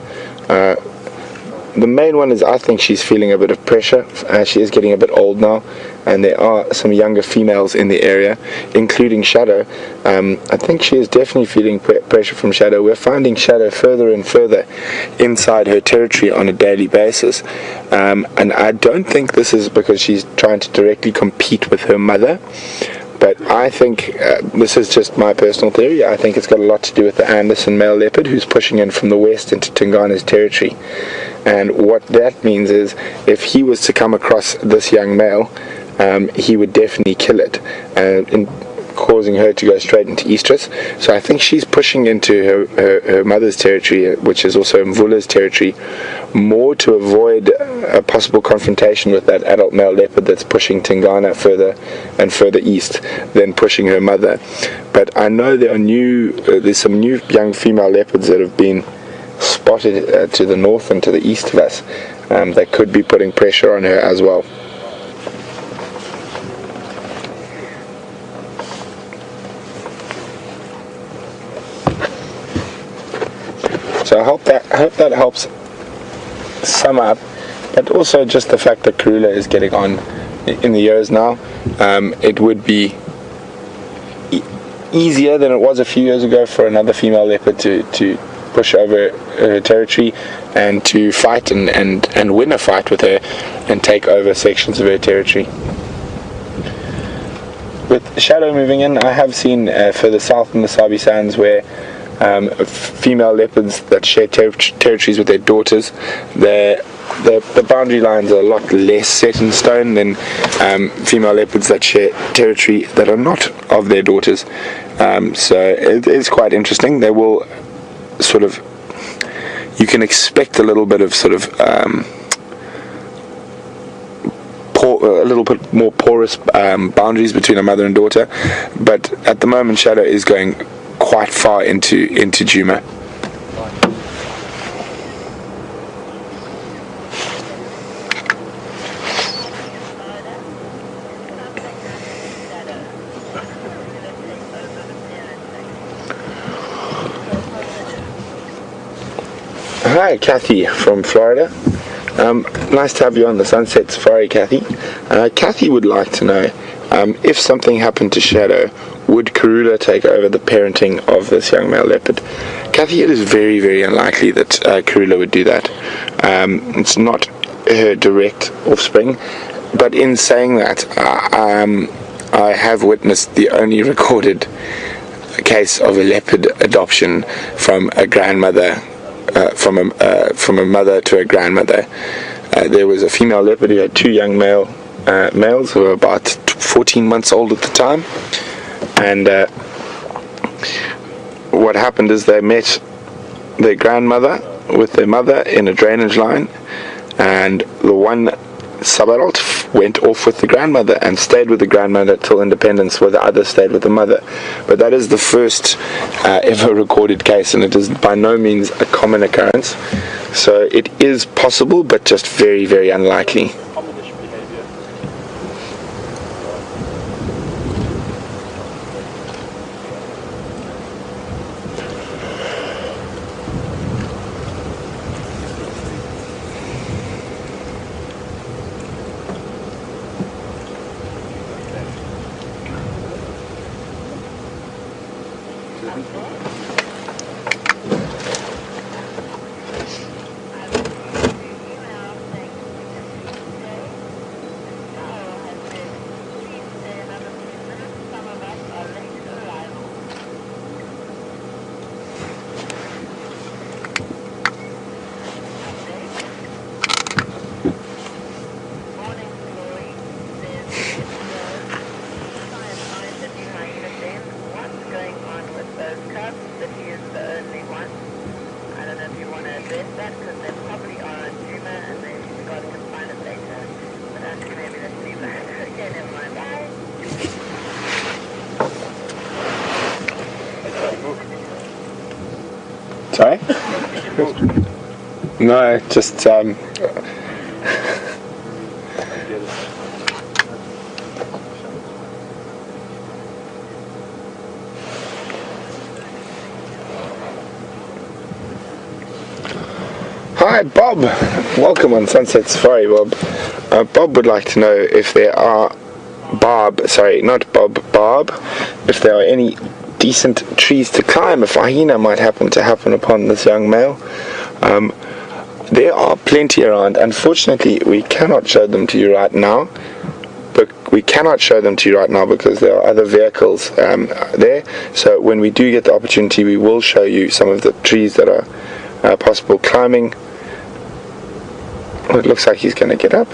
The main one is I think she's feeling a bit of pressure. She is getting a bit old now, and there are some younger females in the area, including Shadow. I think she is definitely feeling pressure from Shadow. We're finding Shadow further and further inside her territory on a daily basis, and I don't think this is because she's trying to directly compete with her mother. But I think, this is just my personal theory, I think it's got a lot to do with the Anderson male leopard who's pushing in from the west into Tungana's territory. And what that means is, if he was to come across this young male, he would definitely kill it, causing her to go straight into estrus. So I think she's pushing into her mother's territory, which is also Mvula's territory, more to avoid a possible confrontation with that adult male leopard that's pushing Tungana further and further east than pushing her mother. But I know there's some new young female leopards that have been spotted to the north and to the east of us that could be putting pressure on her as well. So I hope that helps sum up, but also just the fact that Karula is getting on in the years now, it would be easier than it was a few years ago for another female leopard to push over her territory and to fight and win a fight with her and take over sections of her territory. With Shadow moving in, I have seen further south in the Sabi Sands where female leopards that share territories with their daughters, the boundary lines are a lot less set in stone than female leopards that share territory that are not of their daughters. So it is quite interesting. They will sort of, you can expect a little bit of sort of a little bit more porous boundaries between a mother and daughter, but at the moment Shadow is going quite far into Djuma. Hi, Kathy from Florida. Nice to have you on the Sunset Safari, Kathy. Kathy would like to know if something happened to Shadow, would Karula take over the parenting of this young male leopard? Kathy, it is very, very unlikely that Karula would do that. It's not her direct offspring, but in saying that, I have witnessed the only recorded case of a leopard adoption from a grandmother. From a mother to a grandmother. There was a female leopard who had two young males who were about 14 months old at the time, and what happened is they met their grandmother with their mother in a drainage line, and the one sub-adult went off with the grandmother and stayed with the grandmother till independence, while the other stayed with the mother. But that is the first ever recorded case, and it is by no means a common occurrence. So it is possible, but just very, very unlikely. Sorry? No, just Hi Bob, welcome on Sunset Safari, Bob. Bob would like to know if there are Barb, if there are any decent trees to climb if a hyena might happen upon this young male. There are plenty around. Unfortunately, we cannot show them to you right now. But we cannot show them to you right now because there are other vehicles there. So when we do get the opportunity, we will show you some of the trees that are possible climbing. Oh, it looks like he's going to get up.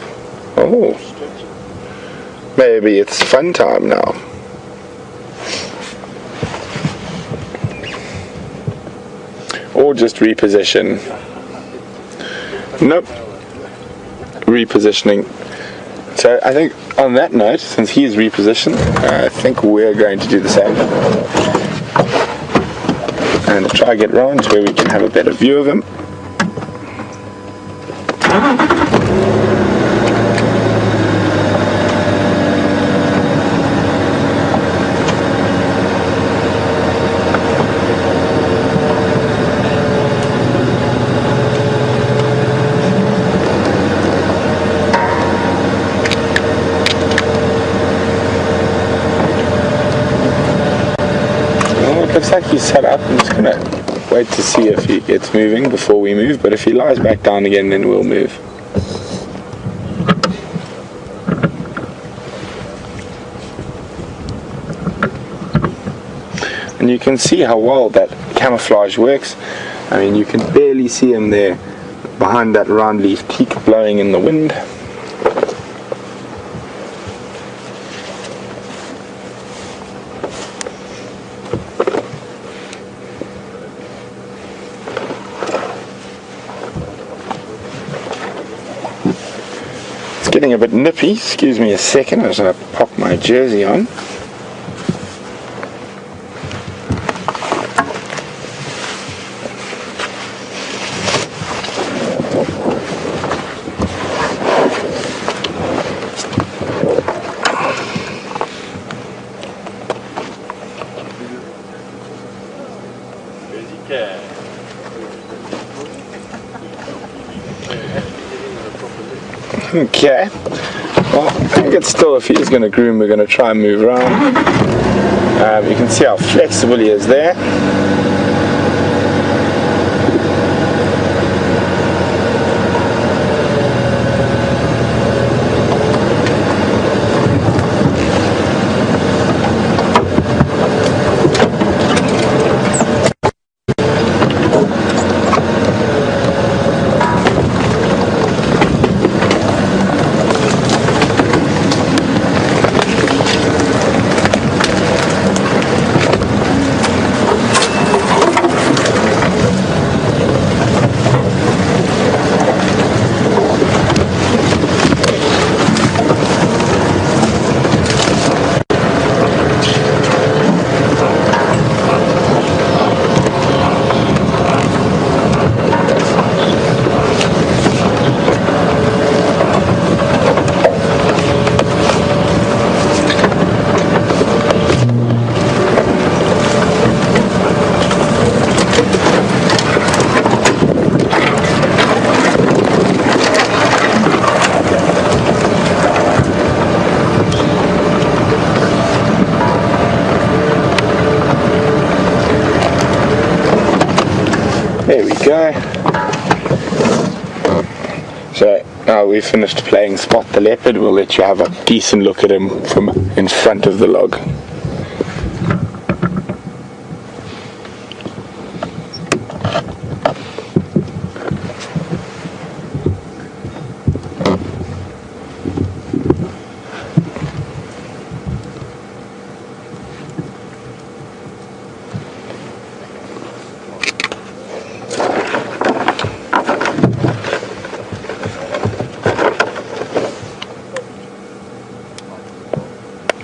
Oh, maybe it's fun time now. Or just reposition. Nope. Repositioning. So I think on that note, since he is repositioned, I think we're going to do the same. And try get round to where we can have a better view of him. looks like he's set up. I'm just going to wait to see if it's moving before we move, but if he lies back down again, then we'll move. And you can see how well that camouflage works. I mean, you can barely see him there behind that round leaf teak blowing in the wind. It's getting a bit nippy. Excuse me a second, I'm just going to pop my jersey on. Okay, well, I think it's still, if he's going to groom, we're going to try and move around. You can see how flexible he is there. There we go. So now we've finished playing Spot the Leopard. We'll let you have a decent look at him from in front of the log.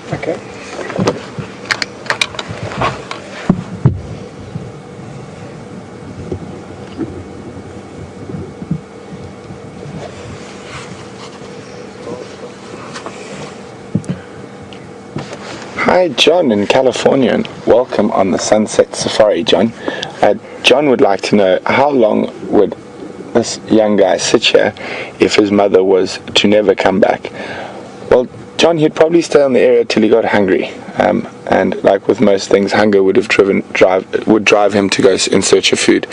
Okay. Hi John in California, and welcome on the Sunset Safari, John. John would like to know, how long would this young guy sit here if his mother was to never come back? Well, John, he'd probably stay in the area till he got hungry, and like with most things, hunger would drive him to go in search of food.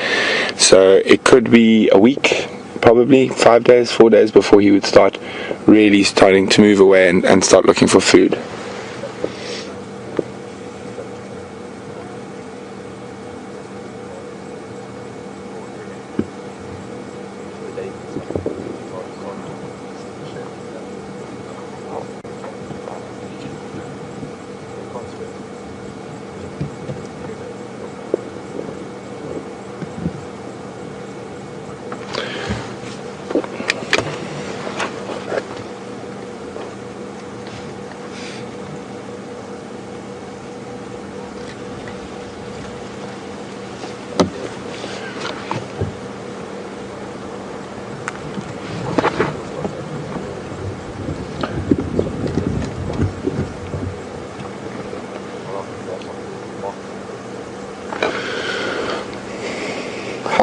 So it could be a week, probably 5 days, 4 days before he would start really starting to move away and start looking for food.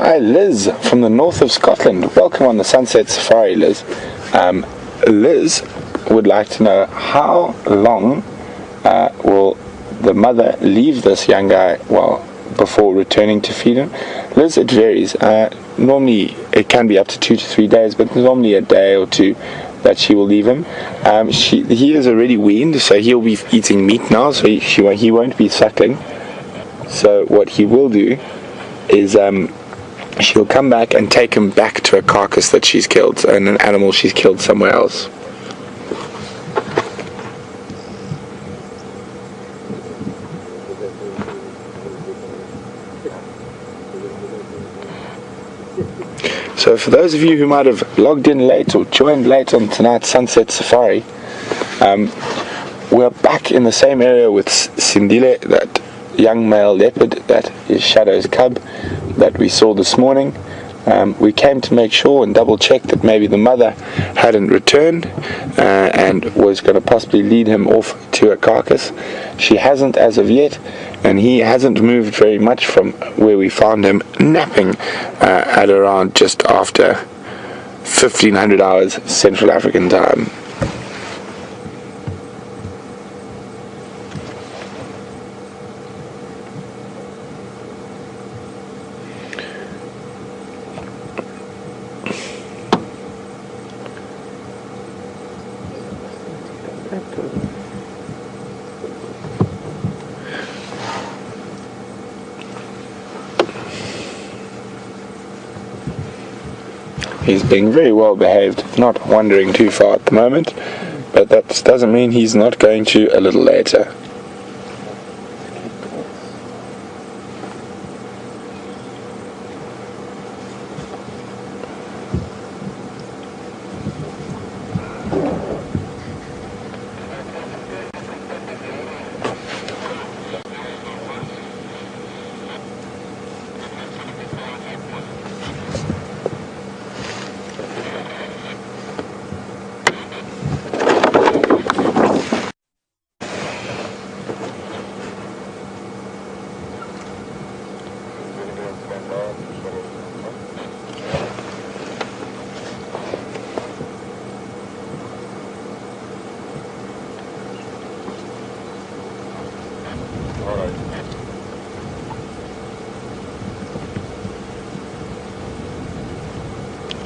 Hi Liz from the north of Scotland. Welcome on the Sunset Safari, Liz. Liz would like to know, how long will the mother leave this young guy, well, before returning to feed him. Liz, it varies. Normally it can be up to 2 to 3 days, but normally a day or two that she will leave him. He is already weaned, so he'll be eating meat now, so he won't be suckling. So what he will do is she'll come back and take him back to a carcass that she's killed, and an animal she's killed somewhere else. So for those of you who might have logged in late or joined late on tonight's Sunset Safari, we're back in the same area with Sindile, that young male leopard that is Shadow's cub that we saw this morning. We came to make sure and double check that maybe the mother hadn't returned and was going to possibly lead him off to a carcass. She hasn't as of yet, and he hasn't moved very much from where we found him napping at around just after 1500 hours Central African time. He's being very well behaved, not wandering too far at the moment, but that doesn't mean he's not going to a little later.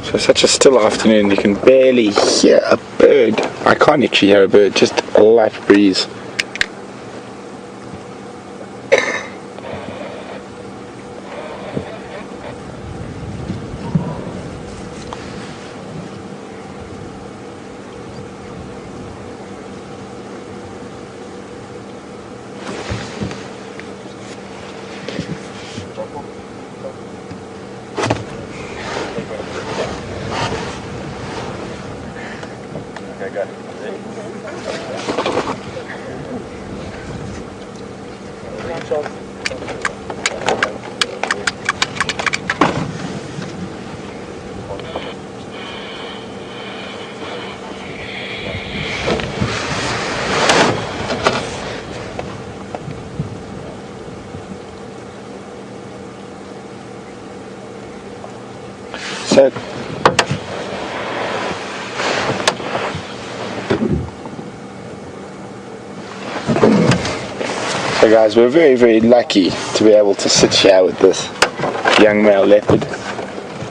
So such a still afternoon, you can barely hear a bird. I can't actually hear a bird, just a light breeze. So guys, we're very, very lucky to be able to sit here with this young male leopard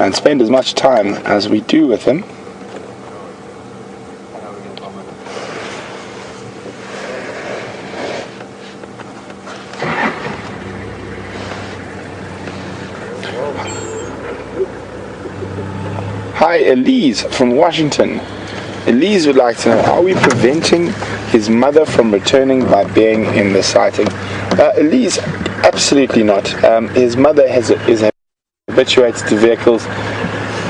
and spend as much time as we do with him. Hi, Elise from Washington. Elise would like to know, are we preventing his mother from returning by being in the sighting? Elise, absolutely not. His mother is habituated to vehicles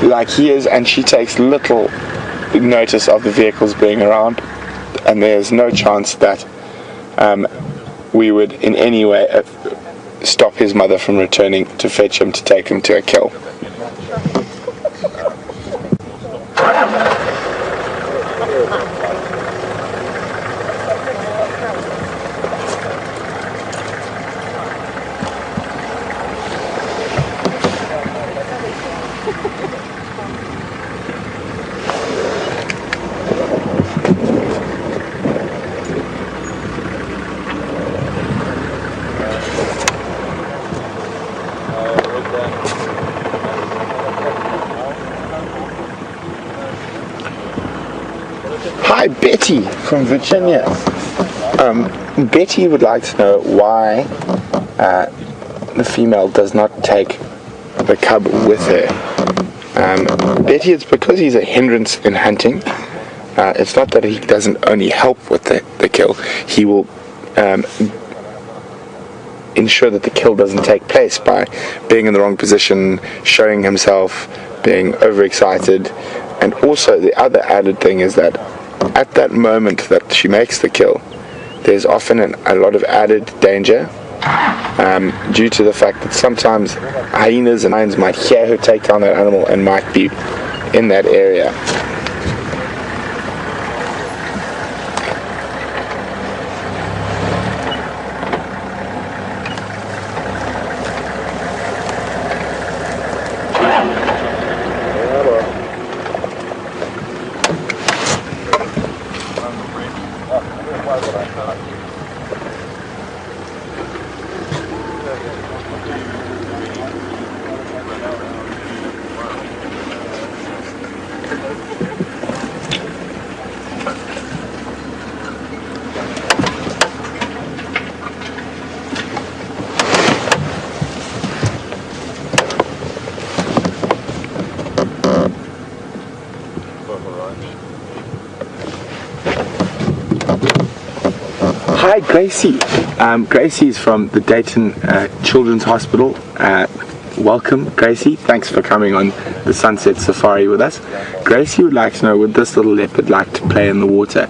like he is, and she takes little notice of the vehicles being around, and there's no chance that we would in any way stop his mother from returning to fetch him to take him to a kill. Betty from Virginia. Betty would like to know why the female does not take the cub with her. Betty, it's because he's a hindrance in hunting. It's not that he doesn't only help with the kill. He will ensure that the kill doesn't take place by being in the wrong position, showing himself, being overexcited. And also the other added thing is that at that moment that she makes the kill, there's often a lot of added danger due to the fact that sometimes hyenas and lions might hear her take down that animal and might be in that area. Hi, Gracie. Gracie is from the Dayton Children's Hospital. Welcome, Gracie. Thanks for coming on the Sunset Safari with us. Gracie would like to know, would this little leopard like to play in the water?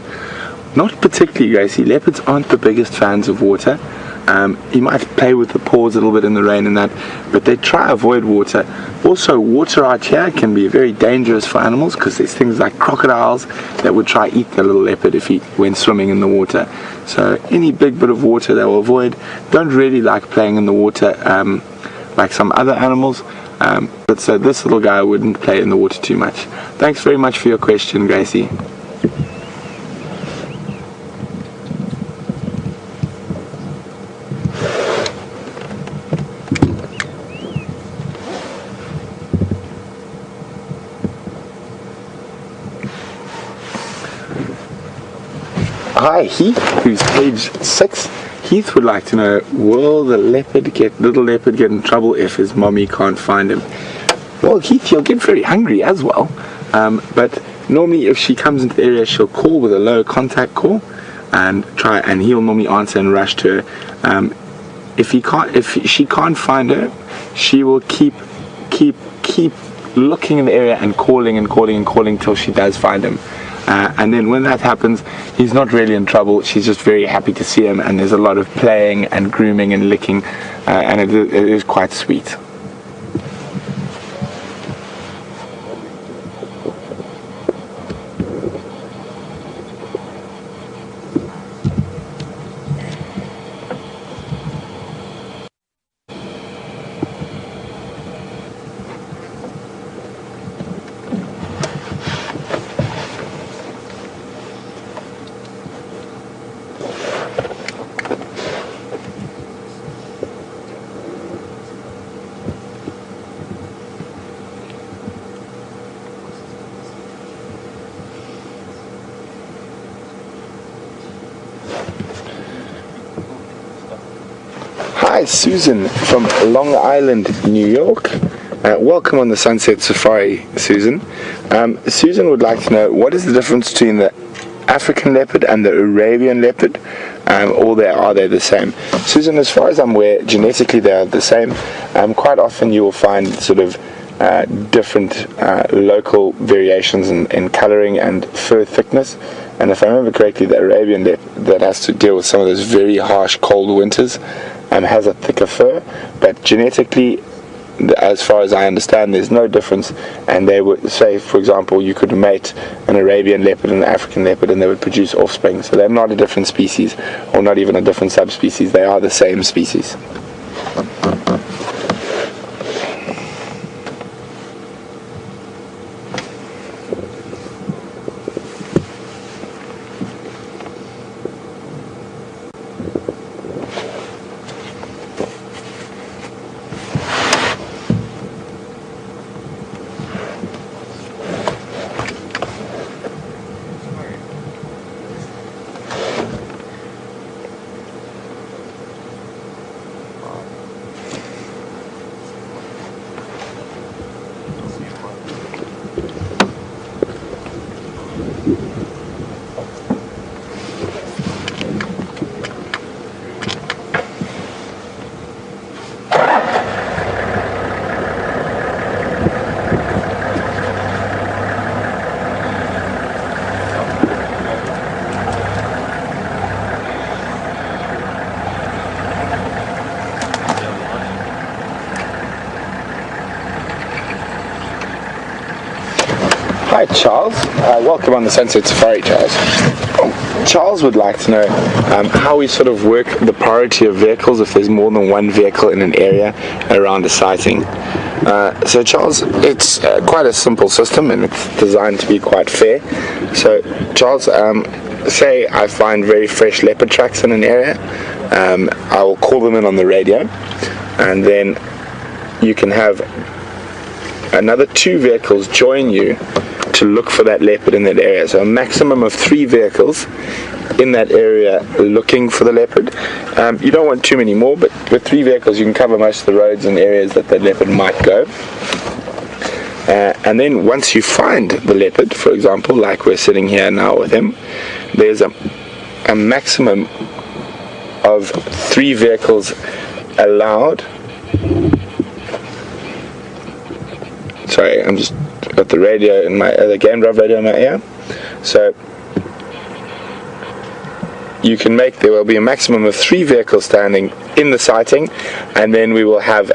Not particularly, Gracie. Leopards aren't the biggest fans of water. He might play with the paws a little bit in the rain and that, but they try avoid water. Also, water out here can be very dangerous for animals because there's things like crocodiles that would try eat the little leopard if he went swimming in the water. So any big bit of water they will avoid. Don't really like playing in the water like some other animals, but so this little guy wouldn't play in the water too much. Thanks very much for your question, Gracie. Hi, Heath, who's age 6. Heath would like to know, will the little leopard get in trouble if his mommy can't find him? Well, Heath, he'll get very hungry as well. But normally if she comes into the area, she'll call with a low contact call and he'll normally answer and rush to her. If she can't find her, she will keep looking in the area and calling till she does find him. And then when that happens, he's not really in trouble. She's just very happy to see him, and there's a lot of playing and grooming and licking, and it is quite sweet. Hi, Susan from Long Island, New York. Welcome on the Sunset Safari, Susan. Susan would like to know, what is the difference between the African leopard and the Arabian leopard, or are they the same? Susan, as far as I'm aware, genetically they are the same. Quite often you will find sort of different local variations in colouring and fur thickness. And if I remember correctly, the Arabian leopard that has to deal with some of those very harsh cold winters has a thicker fur, but genetically, as far as I understand, there's no difference. And they would say, for example, you could mate an Arabian leopard and an African leopard and they would produce offspring. So they're not a different species, or not even a different subspecies. They are the same species. Hi Charles, welcome on the Sunset Safari, Charles. Charles would like to know how we sort of work the priority of vehicles if there's more than one vehicle in an area around a sighting. So Charles, it's quite a simple system and it's designed to be quite fair. So Charles, say I find very fresh leopard tracks in an area, I will call them in on the radio, and then you can have another 2 vehicles join you to look for that leopard in that area. So a maximum of 3 vehicles in that area looking for the leopard. You don't want too many more, but with 3 vehicles you can cover most of the roads and areas that the leopard might go. And then once you find the leopard, for example, like we're sitting here now with him, there's a maximum of 3 vehicles allowed. Sorry, I'm just got the radio in my the game drive radio in my ear. So you can make, there will be a maximum of 3 vehicles standing in the sighting, and then we will have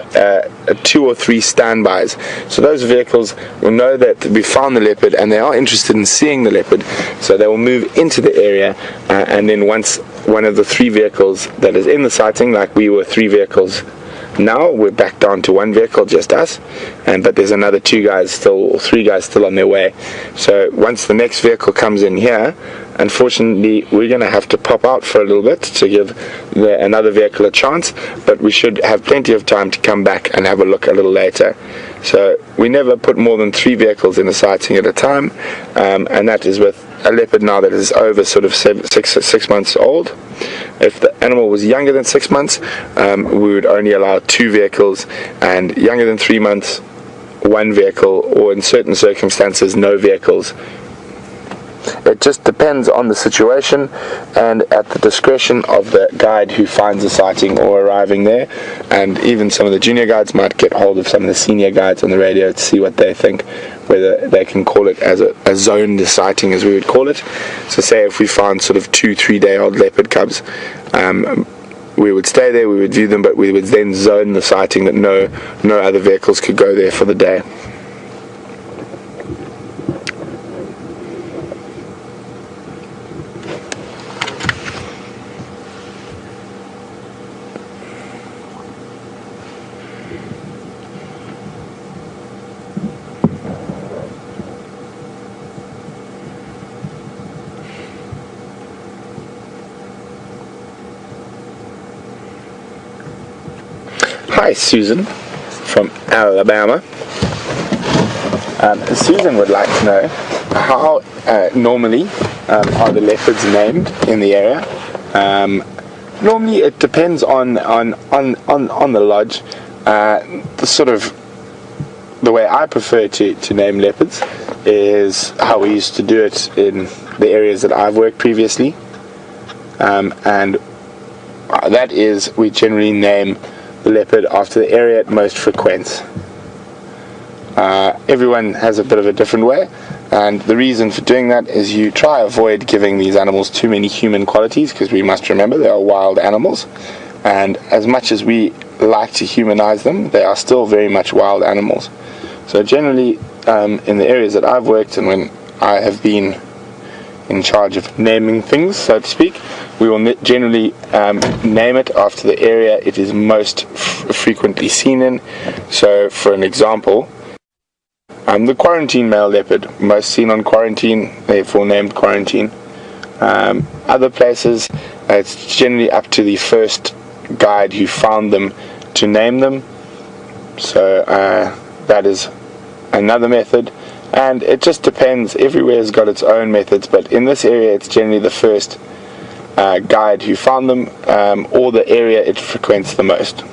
2 or 3 standbys. So those vehicles will know that we found the leopard and they are interested in seeing the leopard, so they will move into the area, and then once one of the 3 vehicles that is in the sighting, like we were 3 vehicles now, we're back down to 1 vehicle, just us, but there's another 2 guys still, or 3 guys still on their way. So once the next vehicle comes in here, unfortunately we're going to have to pop out for a little bit to give another vehicle a chance, but we should have plenty of time to come back and have a look a little later. So we never put more than 3 vehicles in a sighting at a time, and that is with a leopard now that is over sort of 6 months old. If the animal was younger than 6 months, we would only allow 2 vehicles, and younger than 3 months, 1 vehicle, or in certain circumstances, no vehicles. It just depends on the situation and at the discretion of the guide who finds a sighting or arriving there, and even some of the junior guides might get hold of some of the senior guides on the radio to see what they think, whether they can call it as a zoned sighting, as we would call it. So say if we found sort of 2-3 day old leopard cubs, we would stay there, we would view them, but we would then zone the sighting that no other vehicles could go there for the day. Hi Susan from Alabama. Susan would like to know how normally are the leopards named in the area. Normally it depends on the lodge. The way I prefer to name leopards is how we used to do it in the areas that I've worked previously, and that is, we generally name the leopard after the area it most frequents. Everyone has a bit of a different way, and the reason for doing that is you try avoid giving these animals too many human qualities, because we must remember they are wild animals, and as much as we like to humanize them, they are still very much wild animals. So generally in the areas that I've worked and when I have been in charge of naming things, so to speak, we will generally name it after the area it is most frequently seen in. So for an example, the quarantine male leopard, most seen on quarantine, therefore named quarantine. Other places, it's generally up to the first guide who found them to name them. So that is another method, and it just depends. Everywhere's got its own methods, but in this area it's generally the first guide who found them, or the area it frequents the most.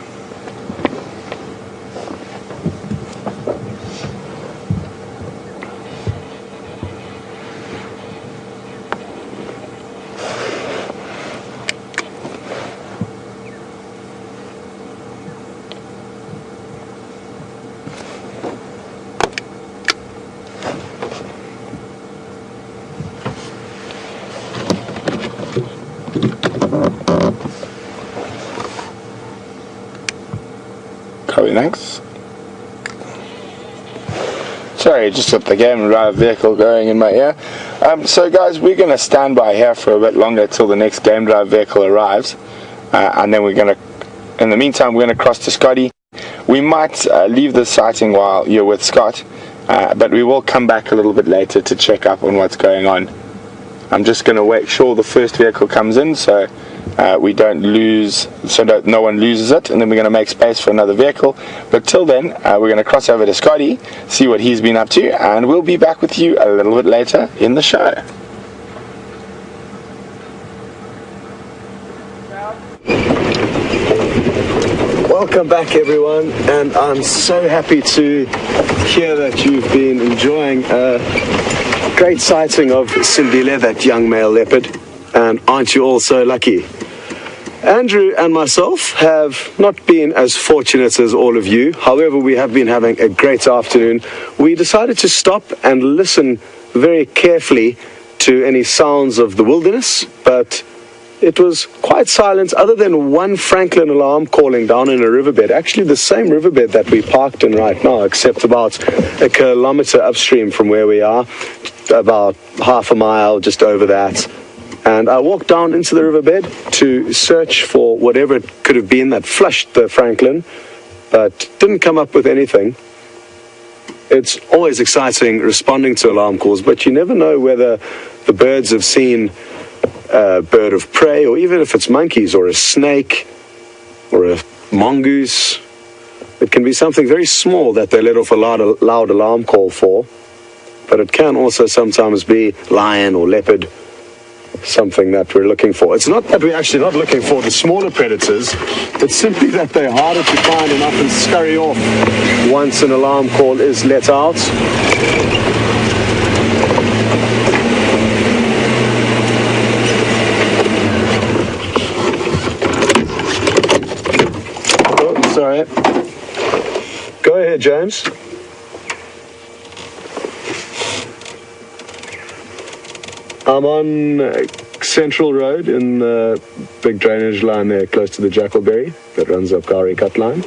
Thanks. Sorry, just got the game drive vehicle going in my ear. So guys, we're going to stand by here for a bit longer till the next game drive vehicle arrives. And then we're going to, in the meantime, we're going to cross to Scotty. We might leave the sighting while you're with Scott, but we will come back a little bit later to check up on what's going on. I'm just going to make sure the first vehicle comes in so we don't lose, so no one loses it, and then we're going to make space for another vehicle. But till then, we're going to cross over to Scotty, see what he's been up to, and we'll be back with you a little bit later in the show. Welcome back, everyone, and I'm so happy to hear that you've been enjoying a great sighting of Sindile, that young male leopard, and aren't you all so lucky? Andrew and myself have not been as fortunate as all of you. However, we have been having a great afternoon. We decided to stop and listen very carefully to any sounds of the wilderness, but it was quite silent other than one Franklin alarm calling down in a riverbed, actually the same riverbed that we parked in right now, except about a kilometer upstream from where we are, about half a mile, just over that. And I walked down into the riverbed to search for whatever it could have been that flushed the Franklin, but didn't come up with anything. It's always exciting responding to alarm calls, but you never know whether the birds have seen a bird of prey, or even if it's monkeys or a snake or a mongoose. It can be something very small that they let off a loud alarm call for, but it can also sometimes be lion or leopard, something that we're looking for. It's not that we're actually not looking for the smaller predators, it's simply that they're harder to find and often scurry off once an alarm call is let out. Sorry. Go ahead, James. I'm on Central Road in the big drainage line there close to the Jackalberry that runs up Gari Cut Line.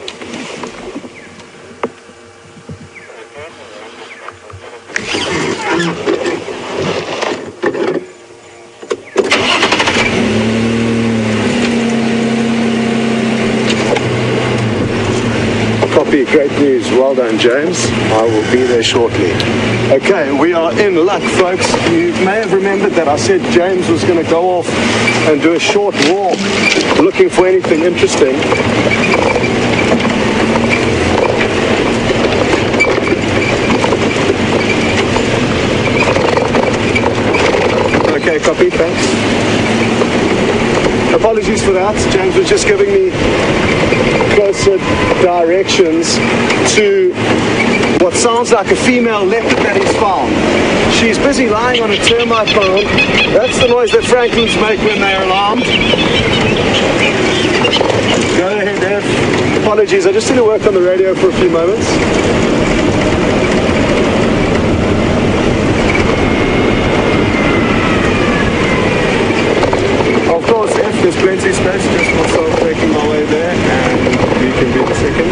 Copy, great news. Well done, James. I will be there shortly. Okay, we are in luck, folks. You may have remembered that I said James was going to go off and do a short walk looking for anything interesting. Okay, copy, thanks. Apologies for that. James was just giving me closer directions to what sounds like a female leopard that he's found. She's busy lying on a termite mound. That's the noise that Franklins make when they're alarmed. Go ahead, Dev. Apologies, I just need to work on the radio for a few moments. Of course, if there's plenty of space, just myself making my way there, and we can be the second.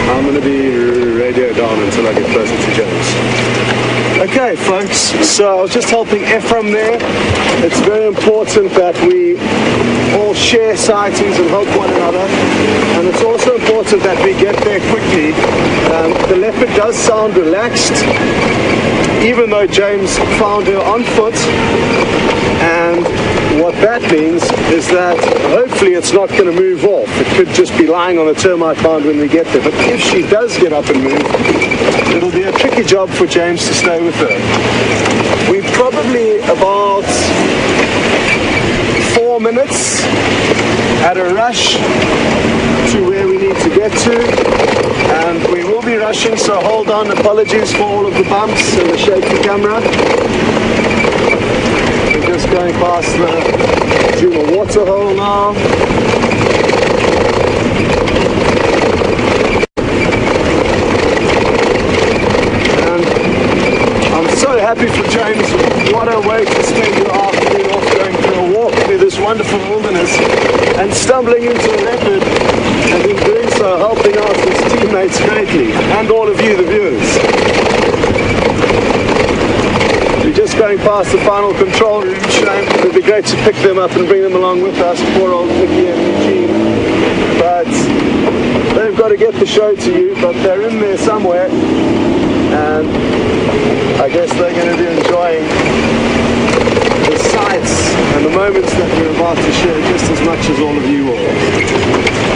I'm going to be radio down until I get closer to James. Okay, folks, so I was just helping Ephraim there. It's very important that we all share sightings and help one another, and it's also important that we get there quickly. The leopard does sound relaxed, even though James found her on foot, and what that means is that hopefully it's not going to move off. It could just be lying on a termite mound when we get there. But if she does get up and move, it'll be a tricky job for James to stay with her. We're probably about 4 minutes at a rush to where we need to get to. And we will be rushing, so hold on. Apologies for all of the bumps and the shaky camera. Just going past the Djuma waterhole now. And I'm so happy for James. What a way to spend your afternoon off, going for a walk through this wonderful wilderness and stumbling into a leopard, and in doing so helping out his teammates greatly, and all of you, the viewers. going past the final control room, Shane. It'd be great to pick them up and bring them along with us, poor old Mickey and Eugene. But they've got to get the show to you, but they're in there somewhere. And I guess they're going to be enjoying the sights and the moments that we're about to share just as much as all of you will.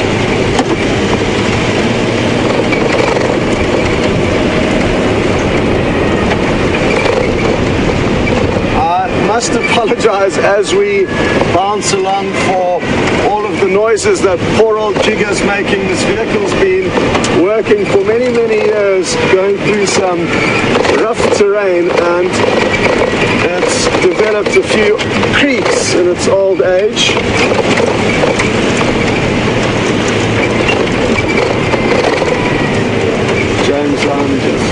I must apologize as we bounce along for all of the noises that poor old Jigger's making. This vehicle's been working for many, many years, going through some rough terrain, and it's developed a few creaks in its old age. James, I'm just